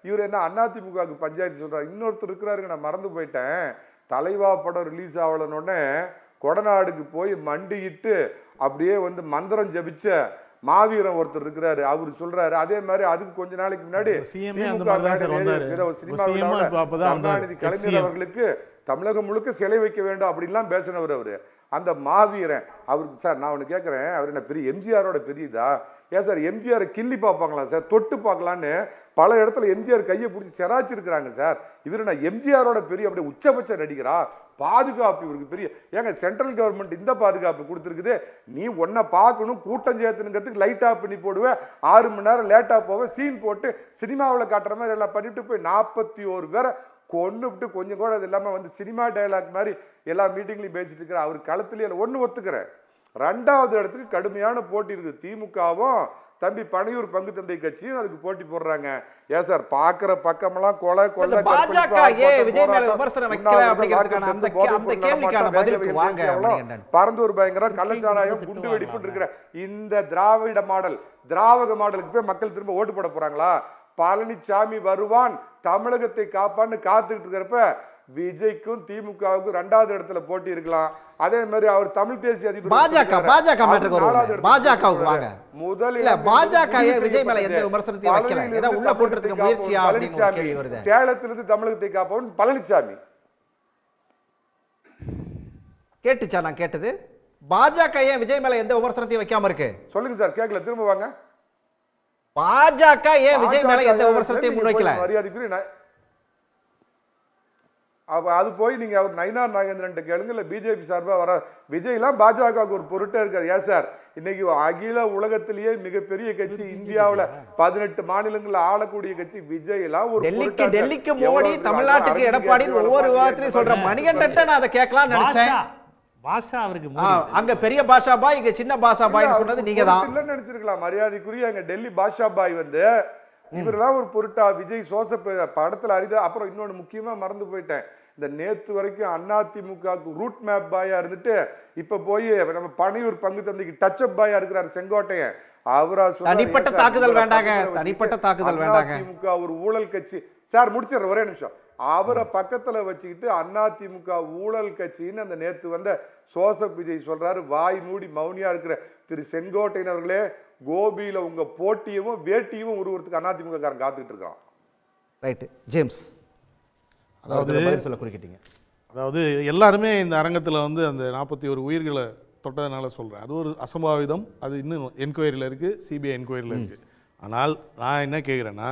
இவர் என்ன அதிமுகவுக்கு பஞ்சாயத்து சொல்றாரு. இன்னொருத்தர் இருக்கிறாருங்க, நான் மறந்து போயிட்டேன். தலைவா படம் ரிலீஸ் ஆகலன்னொடனே கொடநாடுக்கு போய் மண்டிட்டு அப்படியே வந்து மந்திரம் ஜபிச்ச மாவீரன் ஒருத்தர் இருக்கிறாரு. அவரு சொல்றாரு. அதே மாதிரி அதுக்கு கொஞ்ச நாளைக்கு முன்னாடி கலைஞர் அவர்களுக்கு தமிழகம் முழுக்க சிலை வைக்க வேண்டும் அப்படின்லாம் பேசினவர் அவரு. அந்த மாவீரன் அவருக்கு சார் நான் ஒன்று கேட்குறேன், அவர் என்ன பெரிய எம்ஜிஆரோட பெரியதா? ஏன் சார் எம்ஜிஆரை கிள்ளி பார்ப்பாங்களா சார், தொட்டு பார்க்கலான்னு பல இடத்துல எம்ஜிஆர் கையை பிடிச்சி செராச்சிருக்கிறாங்க சார். இவர் நான் எம்ஜிஆரோட பெரிய அப்படியே உச்சபட்ச நடிகரா? பாதுகாப்பு இவருக்கு பெரிய. ஏங்க சென்ட்ரல் கவர்மெண்ட் இந்த பாதுகாப்பு கொடுத்துருக்குது, நீ ஒன்றை பார்க்கணும் கூட்டம் சேர்த்துனுங்கிறதுக்கு லைட் ஆஃப் பண்ணி போடுவேன், 6 மணி நேரம் லேட்டாக போவேன், சீன் போட்டு சினிமாவில் காட்டுற மாதிரி எல்லாம் பண்ணிட்டு போய் 41 பேரை கொன்னுவிட்டு கொஞ்சம் கூட அது இல்லாமல் வந்து சினிமா டைலாக் மாதிரி எல்லா மீட்டிங்லையும் பேசிட்டு இருக்கிற அவர் களத்துலேயே ஒன்று ஒத்துக்கிறேன். 2வது இடத்துக்கு கடுமையான போட்டி இருக்குது. திமுகவும் தம்பி பனையூர் பங்கு தந்தை கட்சியும் அதுக்கு போட்டி போடுறாங்க. ஏன் சார் பாக்குற பக்கமெல்லாம் கொலை கொலை பாஜக ஏன் விஜய் மேல விமர்சனம் வைக்கல அப்படிங்கிறதுக்கான அந்த கேள்விக்கான பதிலுக்கு வாங்க. பரந்தூர் பயங்கரம், கள்ளச்சாராயம், குண்டு வெடிப்பு இருக்கிற இந்த திராவிட மாடல், திராவிட மாடலுக்கு போய் மக்கள் திரும்ப ஓட்டு போட போறாங்களா? பழனிசாமி வருவான், தமிழகத்தை காப்பான்னு காத்துக்கிட்டு இருக்கிறப்ப விஜய்க்கும் திமுகவுக்கும் 2வது இடத்துல போட்டி இருக்கலாம். அதே மாதிரி அவர் தமிழ் தேசிய அதிபர் பாஜக மேட்டருக்கு வருவாங்க. பாஜகவுக்கு வாங்க. முதல்ல பாஜக விஜய் மேல எந்த விமர்சனத்தையும் வைக்கல. ஏதோ உள்ள போடுறதுக்கு முயற்சியா அப்படின்னு ஒரு கேள்வி வருது. சேலத்திலிருந்து தமிழகத்தை காப்பவன் பழனிசாமி. கேட்டுச்சா? நான் கேட்டது பாஜக ஏன் விஜய் மேல எந்த விமர்சனத்தையும் வைக்காம இருக்கு? சொல்லுங்க சார், கேட்கல, திரும்ப வாங்க. பாஜக ஏன் விஜய் மேல எந்த விமர்சனத்தையும் முன்வைக்கல? மரியாதைக்குரிய அப்ப அது போய் நீங்க அவர் நயினார் நாகேந்திரன் கேளுங்க, இல்ல பிஜேபி சார்பா வர விஜய்லாம் பாஜகவுக்கு ஒரு பொருட்டே இருக்காது. ஏன் சார், இன்னைக்கு அகில உலகத்திலேயே மிகப்பெரிய கட்சி, இந்தியாவுல 18 மாநிலங்கள்ல ஆளக்கூடிய கட்சி விஜய் எல்லாம் ஒரு டெல்லிக்கு மோடி, தமிழ்நாட்டுக்கு எடப்பாடி ஒவ்வொரு விவாதத்திலையும் சொல்ற மணிகண்டன் நான் அதை கேட்கலாம் நினைச்சேன். பாஷா அவருக்கு அங்க பெரிய பாஷா பாய், இங்க சின்ன பாஷா பாய் சொன்னது நீங்க தான் இல்ல நினைச்சிருக்கலாம். மரியாதைக்குரிய அங்க டெல்லி பாஷா பாய் வந்து இவரெல்லாம் ஒரு பொருட்டா? விஜய் சோசப் படத்துல அரிதா. அப்புறம் இன்னொன்னு முக்கியமா மறந்து போயிட்டேன். இந்த நேத்து வரைக்கும் அதிமுகவுக்கு ரூட் மேப் பாயா இருந்துட்டு இப்ப போய் நம்ம பனையூர் பங்கு தந்தைக்கு டச் அப் பாயா இருக்கிறார் செங்கோட்டையன். அவரா தனிப்பட்ட தாக்குதல் வேண்டாங்க, தனிப்பட்ட தாக்குதல் வேண்டாங்க. அதிமுக ஒரு ஊழல் கட்சி சார். முடிச்சிடுற ஒரே நிமிஷம். அவரை பக்கத்துல வச்சுக்கிட்டு அதிமுக ஊழல் கட்சின்னு அந்த நேத்து வந்த சோசப் விஜய் சொல்றாரு. வாய் மூடி மௌனியா இருக்கிற திரு செங்கோட்டையன் அவர்களே, கோபியில உங்க போட்டியும் வேட்டியும் உருவத்துக்கு அதிமுக காரன் காத்துக்கிட்டு இருக்கான். ரைட் ஜேம்ஸ், அதாவது எல்லாருமே இந்த அரங்கத்தில் வந்து அந்த 41 உயிர்களை தொட்டதுனால சொல்கிறேன். அது ஒரு அசம்பாவிதம். அது இன்னும் என்கொயரியில் இருக்குது, சிபிஐ என்கொயரியில் இருக்குது. ஆனால் நான் என்ன கேட்குறேன்னா,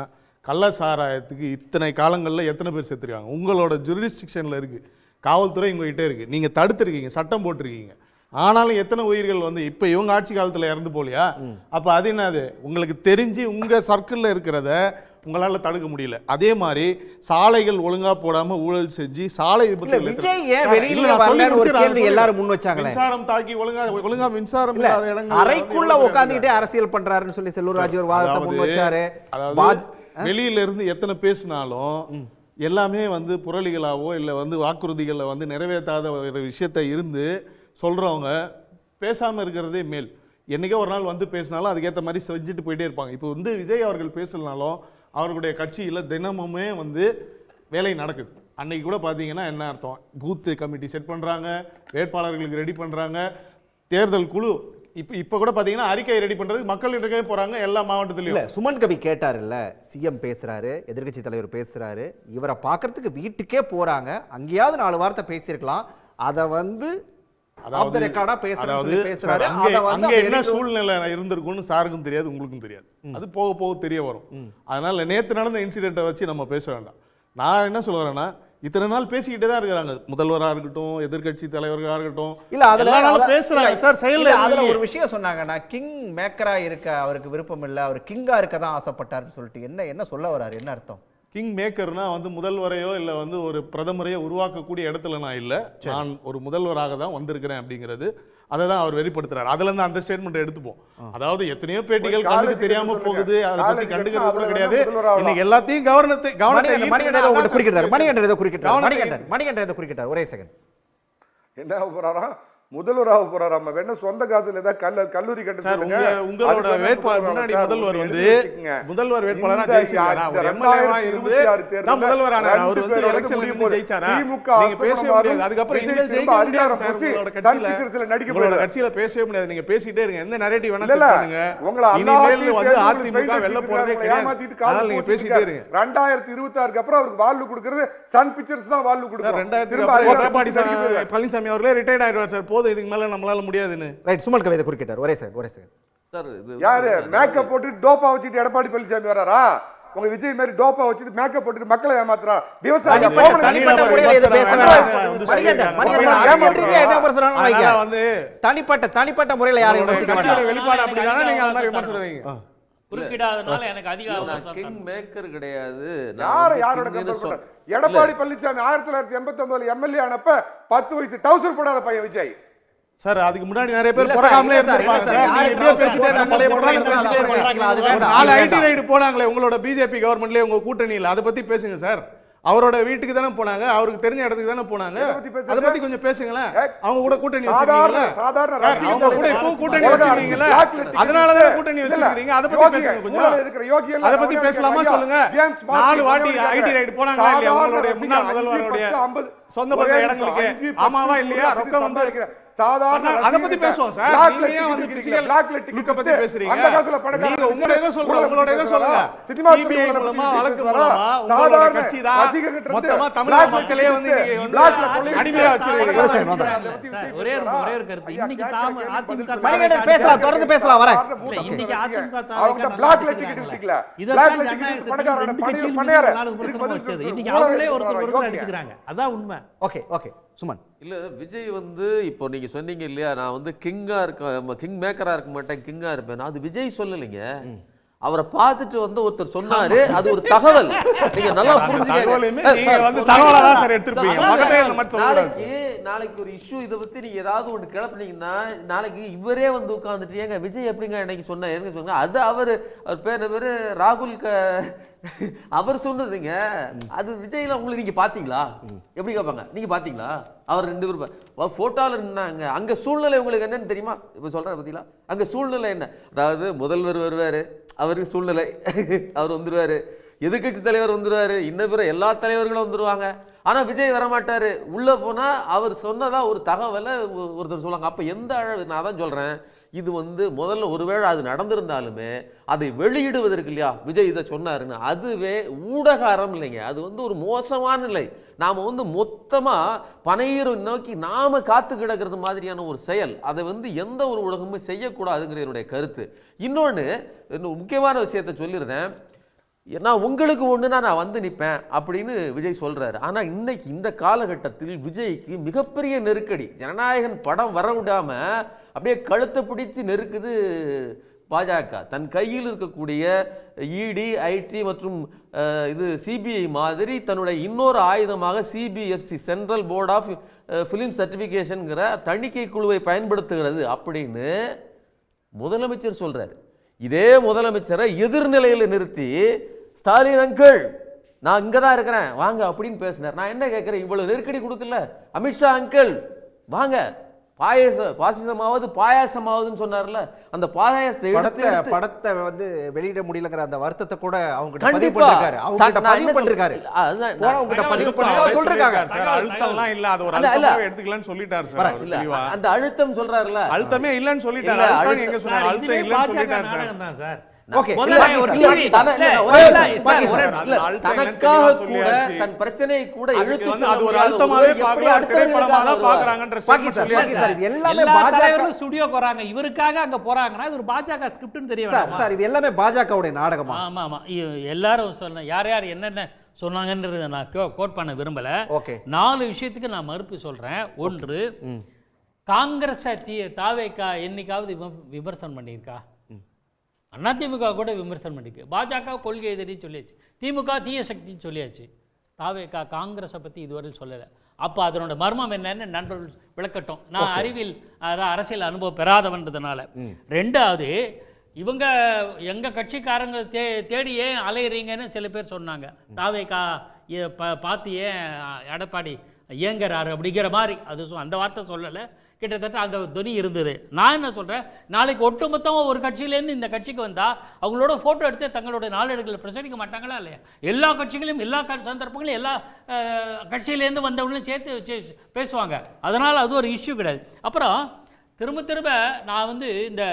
கள்ள சாராயத்துக்கு இத்தனை காலங்களில் எத்தனை பேர் செத்துருக்காங்க? உங்களோட ஜூரிஸ்டிக்ஷனில் இருக்குது, காவல்துறை உங்ககிட்ட இருக்குது, நீங்கள் தடுத்துருக்கீங்க, சட்டம் போட்டிருக்கீங்க. ஆனாலும் எத்தனை உயிர்கள் வந்து இப்போ இவங்க ஆட்சி காலத்தில் இறந்து போலியா? அப்போ அது என்னது? உங்களுக்கு தெரிஞ்சு உங்கள் சர்க்கிளில் இருக்கிறத உங்களால தடுக்க முடியல. அதே மாதிரி சாலைகள் ஒழுங்கா போடாம ஊழல் செஞ்சு சாலை விபத்து மின்சாரம் தாக்கி ஒழுங்கா மின்சாரம் இல்லாத இடங்கள் அறைக்குள்ள உட்கார்ந்துட்டே அரசியல் பண்றாருன்னு சொல்லி செல்லூர் ராஜு ஒரு வாதத்தை முன் வச்சாரு. அதாவது வெளியில இருந்து எத்தனை பேசினாலும் எல்லாமே வந்து புரளிகளாவோ இல்லை வந்து வாக்குறுதிகளை வந்து நிறைவேற்றாத ஒரு விஷயத்தை இருந்து சொல்றவங்க பேசாம இருக்கிறதே மேல். என்னைக்கோ ஒரு நாள் வந்து பேசினாலும் அதுக்கேற்ற மாதிரி செஞ்சுட்டு போயிட்டே இருப்பாங்க. இப்போ வந்து விஜய் அவர்கள் பேசலனாலும் அவர்களுடைய கட்சியில் தினமுமே வந்து வேலை நடக்குது. அன்னைக்கு கூட பார்த்தீங்கன்னா என்ன அர்த்தம்? பூத்து கமிட்டி செட் பண்ணுறாங்க, வேட்பாளர்களுக்கு ரெடி பண்ணுறாங்க, தேர்தல் குழு இப்போ கூட பார்த்தீங்கன்னா அறிக்கை ரெடி பண்ணுறதுக்கு மக்களிடமே போகிறாங்க எல்லா மாவட்டத்திலையும். இல்லை, சுமன் கவி கேட்டார்ல, சிஎம் பேசுகிறாரு, எதிர்கட்சி தலைவர் பேசுகிறாரு, இவரை பார்க்கறதுக்கு வீட்டுக்கே போகிறாங்க, அங்கேயாவது 4 வார்த்தை பேசியிருக்கலாம். அதை வந்து என்ன சூழ்நிலை இருந்திருக்கும்னு சாருக்கும் தெரியாது, உங்களுக்கும் தெரியாது. அது போக போக தெரிய வரும். அதனால நேற்று நடந்த இன்சிடென்ட்டை வச்சு நம்ம பேச வேண்டாம். நான் என்ன சொல்றேன்னா, இத்தனை நாள் பேசிக்கிட்டே தான் இருக்கிறாங்க, முதல்வராக இருக்கட்டும், எதிர்கட்சி தலைவர்களாக இருக்கட்டும். இல்ல அதெல்லாம் பேசுறாங்க சார். செயல்ல அதுல ஒரு விஷயம் சொன்னாங்க, நான் கிங் மேக்கரா இருக்க அவருக்கு விருப்பம் இல்லை, அவர் கிங்கா இருக்க தான் ஆசைப்பட்டாருன்னு சொல்லிட்டு என்ன சொல்ல வராரு? என்ன அர்த்தம்? கிங் மேக்கர்னா வந்து முதல்வரையோ இல்லை வந்து ஒரு பிரதமரையோ உருவாக்கக்கூடிய இடத்துல நான் இல்லை, நான் ஒரு முதல்வராக தான் வந்திருக்கிறேன் அப்படிங்கிறது அதை தான் அவர் வெளிப்படுத்துறாரு. அதுல இருந்து அந்த ஸ்டேட்மெண்ட் எடுத்துப்போம். அதாவது எத்தனையோ பேட்டிகள் கண்ணுக்கு தெரியாம போகுது, அதை பத்தி கண்டுக்கிறது கூட கிடையாது. இன்னைக்கு எல்லாத்தையும் குறிக்கிட்டார். ஒரே செகண்ட், என்ன போறாரா? முதல்வராக போறாராம். வேணா சொந்த காசுல ஏதாவது கல்லூரி கட்டுங்க. உங்களோட வேட்பாளர் முன்னாடி முதல்வர் வந்து முதல்வர் வேட்பாளரா ஜெயிச்சாரா? ஒரு எம்எல்ஏவா இருந்து தான் முதல்வர் ஆனார். அவர் வந்து எலெக்ஷன்ல நின்னு ஜெயிச்சாரா? நீங்க பேசவே முடியாது. அதுக்கு அப்புறம் இனிமேல் ஜெயிக்க முடியாது சார். உங்களோட கட்சியில பேசவே முடியாது. நீங்க பேசிட்டே இருங்க, எந்த நரேட்டிவ் வேணா செட் பண்ணுங்க. இனிமேல் வந்து அதிமுக வெல்ல போறதே கிடையாது. அதனால நீங்க பேசிட்டே இருங்க. 2026க்கு அப்புறம் அவருக்கு வாழ்வு கொடுக்கிறது சன் பிக்சர்ஸ் தான் வாழ்வு கொடுக்கும். 2026 பழனிசாமி அவர்களே ரிட்டையர்ட் ஆயிடுவார் சார். போது, இதுக்கு மேல நம்மளால முடியாதுன்னு. ரைட், சுமல் கவிதை குறிக்கிட்டார். ஒரே செகண்ட் சார். இது யாரு மேக்கப் போட்டு டோப்பா வச்சிட்டு எடப்பாடி பழனிசாமி வராரா? உங்க விஜய் மாதிரி டோப்பா வச்சிட்டு மேக்கப் போட்டுட்டு மக்களை ஏமாத்துறா? விவசாயம் தனிப்பட்ட முறையில யாரையும் விமர்சிக்க மாட்டாங்க. வெளிப்பாடு அப்படிதானே நீங்க அந்த மாதிரி விமர்சனம் வைங்க. குறுக்கிடாதனால எனக்கு அதிகாரம் கிங் மேக்கர் கிடையாது. யாரோட கம்பேர் பண்ற? எடப்பாடி பழனிசாமி 1989 எம்எல்ஏ ஆனப்ப 10 வயசு டவுசர் போடாத பையன் விஜய். சார் அதுக்கு முன்னாடி நிறைய பேர் இல்ல சார், பிறகாமலே இல்ல சார், இருந்திருப்பாங்க இல்ல சார். சார், நீங்க யாரு எப்படியோ பேசுறது பேசிட்டே இருக்க, பழைய புறாங்க பேசிட்டே இருக்கீங்க. அது ஒரு வேண்டாம், 4 அது ஐடி வேண்டாம். ரைடு போனாங்களே உங்களோட பிஜேபி கவர்மெண்ட்லயே உங்க கூட்டணியில், அதை பத்தி பேசுங்க சார். அவரோட வீட்டுக்கு தானே போனாங்க, அவருக்கு தெரிஞ்ச இடத்துக்கு தானே போனாங்க. அதை பத்தி கொஞ்சம் பேசுங்களேன். அவங்க கூட கூட்டணி வச்சிருக்கீங்களா சார்? அவங்க கூட இப்போ கூட்டணி வச்சிருக்கீங்களா? அதனாலதான் கூட்டணி வச்சிருக்கீங்க. அதை பத்தி பேசுங்க கொஞ்சம். அதை பத்தி பேசலாமா சொல்லுங்க. 4 வாட்டி ஐடி ரைடு போனாங்களா இல்லையா உங்களுடைய முன்னாள் முதல்வருடைய சொந்த பந்த இடங்களுக்கு? ஆமாவா இல்லையா? ரொக்கம் வந்து அத பத்தி பேசுவோம் சார். நீங்க ஏன் வந்து பிசிக்கல் லுக்க பத்தி பேசுறீங்க? நீங்க உங்களோட ஏதோ சொல்றீங்க, உங்களோட ஏதோ சொல்லுங்க. சிபிஐ மூலமா வழக்கு மூலமா உங்களோட கட்சி தான் மொத்தமா தமிழக மக்களே வந்து நீங்க வந்து அடிமையா வச்சிருக்கீங்க. ஒரே ஒரு கருத்து. இன்னைக்கு அதிமுக மணிகண்டன் பேசலாம், தொடர்ந்து பேசலாம் வரேன். இன்னைக்கு அதிமுக அவங்க பிளாக்ல டிக்கெட் விட்டுக்கல. இதெல்லாம் ஜனநாயக பணக்காரரோட பண்ணையார இன்னைக்கு அவங்களே ஒருத்தர் அடிச்சுக்கிறாங்க. அதான் உண்மை. Okay okay Suman. இல்ல விஜய் வந்து இப்போ நீங்க சொன்னீங்க இல்லையா, நான் வந்து கிங்கா இருக்க, கிங் மேக்கரா இருக்க மாட்டேன், கிங்கா இருப்பேன். அது விஜய் சொல்லலைங்க. அவரை பார்த்துட்டு வந்து ஒருத்தர் சொன்னாரு, அது ஒரு தகவல். நீங்க நல்லா நாளைக்கு ஒரு இஷ்யூ இதை பத்தி நீங்க ஏதாவது ஒன்று கிளப்புனீங்கன்னா, நாளைக்கு இவரே வந்து உட்கார்ந்துட்டு ஏங்க விஜய் எப்படிங்க இன்னைக்கு சொன்ன எதுங்க சொன்னாங்க, அது அவர் பேரு ராகுல் அவர் சொன்னதுங்க. அது விஜய்ல உங்களுக்கு நீங்க பாத்தீங்களா? எப்படி கேட்பாங்க, நீங்க பாத்தீங்களா? அவர் 2 பேரும் போட்டோல நின்னாங்க. அங்க சூழ்நிலை உங்களுக்கு என்னன்னு தெரியுமா? இப்ப சொல்ற பத்திங்களா, அங்க சூழ்நிலை என்ன? அதாவது முதல்வர் வருவாரு, அவருக்கு சூழ்நிலை அவர் வந்துருவாரு, எதிர்கட்சி தலைவர் வந்துருவாரு, இன்னும் பிற எல்லா தலைவர்களும் வந்துருவாங்க. ஆனா விஜய் வரமாட்டாரு. உள்ள போனா அவர் சொன்னதா ஒரு தகவலை ஒருத்தர் சொல்லுவாங்க. அப்ப எந்த அளவு, நான் தான் சொல்றேன், இது வந்து முதல்ல ஒருவேளை அது நடந்திருந்தாலுமே அதை வெளியிடுவதற்கு இல்லையா விஜய் இதை சொன்னாருன்னு, அதுவே ஊடகாரம் இல்லைங்க. அது வந்து ஒரு மோசமான நிலை. நாம வந்து மொத்தமா பனையீரை நோக்கி நாம காத்து கிடக்கிறது மாதிரியான ஒரு செயல். அதை வந்து எந்த ஒரு ஊடகமும் செய்யக்கூடாதுங்கிற என்னுடைய கருத்து. இன்னொன்னு முக்கியமான விஷயத்தை சொல்லியிருந்தேன். நான் உங்களுக்கு ஒண்ணுனா நான் வந்து நிற்பேன் அப்படின்னு விஜய் சொல்றாரு. ஆனா இன்னைக்கு இந்த காலகட்டத்தில் விஜய்க்கு மிகப்பெரிய நெருக்கடி. ஜனநாயகன் படம் வர விடாம அப்படியே கழுத்தை பிடிச்சு நெருக்குது பாஜக. தன் கையில் இருக்கக்கூடிய இடி, ஐடி மற்றும் இது சிபிஐ மாதிரி தன்னுடைய இன்னொரு ஆயுதமாக CBFC, central board of film சர்டிஃபிகேஷன்ங்கிற தணிக்கை குழுவை பயன்படுத்துகிறது அப்படின்னு முதலமைச்சர் சொல்றாரு. இதே முதலமைச்சரை எதிர்நிலையில் நிறுத்தி ஸ்டாலின் அங்கிள் நான் இங்கே தான் இருக்கிறேன் வாங்க அப்படின்னு பேசினார். நான் என்ன கேட்குறேன், இவ்வளவு நெருக்கடி கொடுக்கல. அமித்ஷா அங்கிள் வாங்க, பாசிசமாவது பாயாசமாவதுன்னு சொன்னார்ல, அந்த பாயாசத்தை படத்தை வந்து வெளியிட முடியலங்கிற அந்த வருத்தத்தை கூட அவங்க பதிவு பண்ணிருக்காரு. அவங்க பதிவு பண்ணிருக்காரு. அழுத்தம்லாம் இல்ல, அது ஒரு அழுத்தமா எடுத்துக்கலாம்னு சொல்லிட்டாரு சார். இல்ல அந்த அழுத்தம் சொல்றாருல, அழுத்தமே இல்லன்னு சொல்லிட்டாரு. அழுத்தம் எங்க சொன்னாரு? அழுத்தம் இல்லன்னு சொல்லிட்டாரு சார். தன் பிரச்சனை கூட அது ஒரு அழுத்தமாவே பாக்குறாங்கன்ற எல்லாமே பாஜக ஸ்டுடியோக்கு வராங்க, இவருக்காக அங்க போறாங்கன்னா இது ஒரு பாஜக ஸ்கிரிப்ட்னு தெரியும் சார். இது எல்லாமே பாஜகவுடைய நாடகமா? ஆமா ஆமா, எல்லாரும் சொன்ன யார் யார் என்னென்ன சொன்னாங்கன்றதை நான் கோட் பண்ண விரும்பல. 4 விஷயத்துக்கு நான் மறுப்பு சொல்றேன். ஒன்று, காங்கிரஸ் தாவேகா என்னைக்காவது விமர்சனம் பண்ணியிருக்கா? அதிமுக கூட விமர்சனம் பண்ணிருக்கு. பாஜக கொள்கை எதிரி சொல்லியாச்சு, திமுக தீய சக்தின்னு சொல்லியாச்சு. தாவேகா காங்கிரஸை பற்றி இதுவரை சொல்லலை. அப்போ அதனோட மர்மம் என்னன்னு நண்பர்கள் விளக்கட்டும். நான் அறிவில் அரசியல் அனுபவம் பெறாதவன்றதுனால. 2வது, இவங்க எங்கள் கட்சிக்காரங்க தேடி ஏன் அலையிறீங்கன்னு சில பேர் சொன்னாங்க. தாவேகா பார்த்து ஏன் எடப்பாடி இயங்குறாரு அப்படிங்கிற மாதிரி அது அந்த வார்த்தை சொல்லலை, கிட்டத்தட்ட அந்த துணி இருந்தது. நான் என்ன சொல்கிறேன், நாளைக்கு ஒட்டுமொத்தமாக ஒரு கட்சியிலேருந்து இந்த கட்சிக்கு வந்தால் அவங்களோட ஃபோட்டோ எடுத்து தங்களோட நாளேடுகளை பிரசரிக்க மாட்டாங்களா இல்லையா? எல்லா கட்சிகளையும் எல்லா சந்தர்ப்பங்களும் எல்லா கட்சியிலேருந்து வந்தவங்களும் சேர்த்து பேசுவாங்க. அதனால் அது ஒரு இஷ்யூ கிடையாது. அப்புறம் திரும்ப நான் வந்து இந்த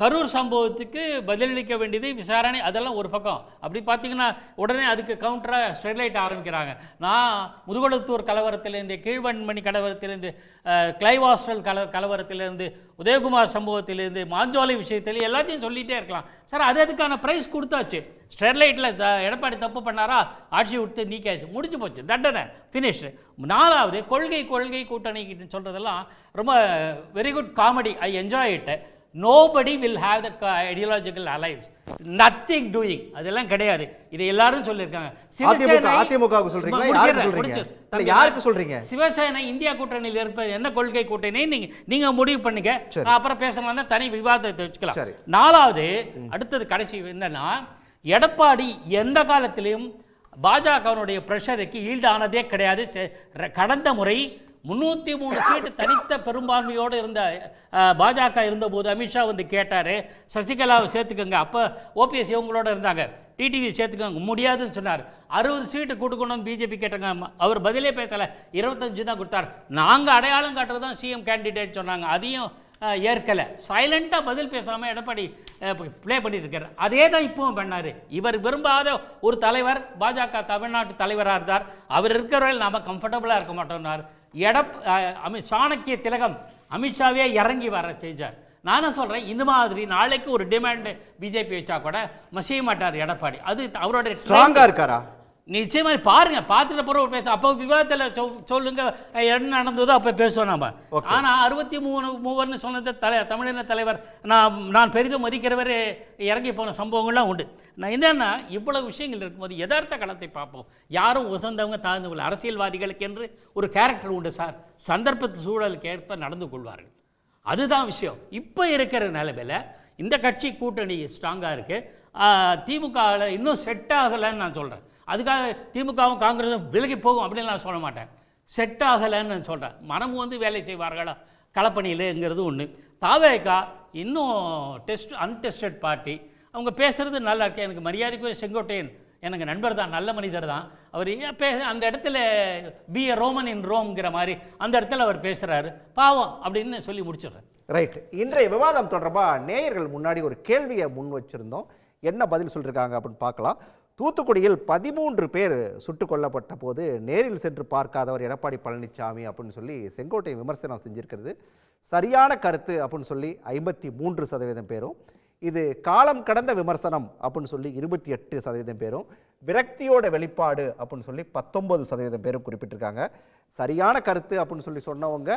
கரூர் சம்பவத்துக்கு பதிலளிக்க வேண்டியது விசாரணை, அதெல்லாம் ஒரு பக்கம். அப்படி பார்த்தீங்கன்னா உடனே அதுக்கு கவுண்டராக ஸ்டெர்லைட் ஆரம்பிக்கிறாங்க. நான் முதுகுளத்தூர் கலவரத்திலேருந்து, கீழ்வன்மணி கலவரத்திலேருந்து, கிளைவ் ஹாஸ்டல் கலவரத்திலேருந்து, உதயகுமார் சம்பவத்திலேருந்து, மாஞ்சோலை விஷயத்தில் எல்லாத்தையும் சொல்லிகிட்டே இருக்கலாம் சார். அதுக்கான ப்ரைஸ் கொடுத்தாச்சு. ஸ்டெர்லைட்டில் எடப்பாடி தப்பு பண்ணாரா, ஆட்சி விட்டு நீக்காச்சு, முடிஞ்சு போச்சு, தண்டனை ஃபினிஷ்டு. 4வது, கொள்கை கூட்டணி சொல்கிறதெல்லாம் ரொம்ப very good comedy, I enjoy it. Nobody will have the ideological alliance. Nothing doing, அதெல்லாம் கிடையாது. இதை எல்லாரும் சொல்லியிருக்காங்க. அதிமுகவுக்கு சொல்றீங்களா, யாருக்கு சொல்றீங்க? இல்ல யாருக்கு சொல்றீங்க? சிவசேனை இந்தியா கூட்டணியில் இருப்பது என்ன கொள்கை கூட்டணி நீங்க முடிவு பண்ணுங்க. நான் அப்புறம் பேசலாம்னா தனி விவாதத்தை வச்சுக்கலாம். 4வது அடுத்தது கடைசி என்னன்னா, எடப்பாடி எந்த காலத்திலையும் பாஜகவினுடைய பிரஷருக்கு ஈல்டு ஆனதே கிடையாது. கடந்த முறை 303 சீட்டு தனித்த பெரும்பான்மையோடு இருந்த பாஜக இருந்தபோது அமித்ஷா வந்து கேட்டார், சசிகலாவை சேர்த்துக்கோங்க. அப்போ ஓபிஎஸ் இவங்களோட இருந்தாங்க, டிடிவி சேர்த்துக்கோங்க, முடியாதுன்னு சொன்னார். 60 சீட்டு கொடுக்கணும்னு பிஜேபி கேட்டாங்க, அவர் பதிலே பேசலை, 25 தான் கொடுத்தார். நாங்கள் அடையாளம் காட்டுறது தான் சிஎம் கேண்டிடேட் சொன்னாங்க, அதையும் ஏற்கலை. சைலண்ட்டாக பதில் பேசாமல் எடப்பாடி ப்ளே பண்ணிட்டு இருக்காரு. அதே தான் இப்பவும் பண்ணார். இவர் விரும்பாத ஒரு தலைவர் பாஜக தமிழ்நாட்டு தலைவராக இருந்தார். அவர் இருக்கிறவர்கள் நாம் கம்ஃபர்டபுளாக இருக்க மாட்டோம்னார். சாணக்கிய திலகம் அமித்ஷாவே இறங்கி வர செஞ்சார். நானும் சொல்கிறேன், இந்த மாதிரி நாளைக்கு ஒரு டிமாண்ட் பிஜேபி வச்சா கூட மசிய மாட்டார் எடப்பாடி. அது அவரோட ஸ்ட்ராங்காக இருக்காரா? நிச்சயமா பாருங்க, பார்த்துட்டு பிறகு பேச. அப்போ விவாதத்தில் சொல்லுங்க என்ன நடந்ததோ அப்போ பேசுவோம் நம்ம. ஆனால் 63 சொன்னது தமிழின தலைவர் நான் பெரிதும் மதிக்கிறவரே இறங்கி போன சம்பவங்கள்லாம் உண்டு. நான் என்னன்னா, இவ்வளவு விஷயங்கள் இருக்கும்போது யதார்த்த களத்தை பார்ப்போம். யாரும் உசந்தவங்க தாழ்ந்தவங்க, அரசியல்வாதிகளுக்கு என்று ஒரு கேரக்டர் உண்டு சார். சந்தர்ப்பத்து சூழலுக்கு ஏற்ப நடந்து கொள்வார்கள். அதுதான் விஷயம். இப்போ இருக்கிற நிலைமையில் இந்த கட்சி கூட்டணி ஸ்ட்ராங்காக இருக்குது. திமுகவில் இன்னும் செட் ஆகலைன்னு நான் சொல்கிறேன். அதுக்காக திமுகவும் காங்கிரஸும் விலகி போகும் அப்படின்னு நான் சொல்ல மாட்டேன். செட் ஆகலைன்னு நான் சொல்கிறேன். மனமும் வந்து வேலை செய்வார்களா களப்பணியில்ங்கிறது ஒன்று. தாவேகா இன்னும் அன்டெஸ்டட் பார்ட்டி. அவங்க பேசுகிறது நல்லா இருக்கு. எனக்கு மரியாதைக்குரிய செங்கோட்டையன் எனக்கு நண்பர் தான், நல்ல மனிதர் தான். அவர் அந்த இடத்துல பி எ ரோமன் இன் ரோம்ங்கிற மாதிரி அந்த இடத்துல அவர் பேசுகிறாரு. பாவம் அப்படின்னு சொல்லி முடிச்சிடுறேன். ரைட். இன்றைய விவாதம் தொடர்பாக நேயர்கள் முன்னாடி ஒரு கேள்வியை முன் வச்சிருந்தோம். என்ன பதில் சொல்லியிருக்காங்க அப்படின்னு பார்க்கலாம். தூத்துக்குடியில் 13 பேர் சுட்டுக் கொல்லப்பட்ட போது நேரில் சென்று பார்க்காதவர் எடப்பாடி பழனிசாமி அப்படின்னு சொல்லி செங்கோட்டை விமர்சனம் செஞ்சிருக்கிறது சரியான கருத்து அப்படின்னு சொல்லி 53% பேரும், இது காலம் கடந்த விமர்சனம் அப்படின்னு சொல்லி 28% பேரும், விரக்தியோட வெளிப்பாடு அப்படின்னு சொல்லி 19% பேரும் குறிப்பிட்டிருக்காங்க. சரியான கருத்து அப்படின்னு சொல்லி சொன்னவங்க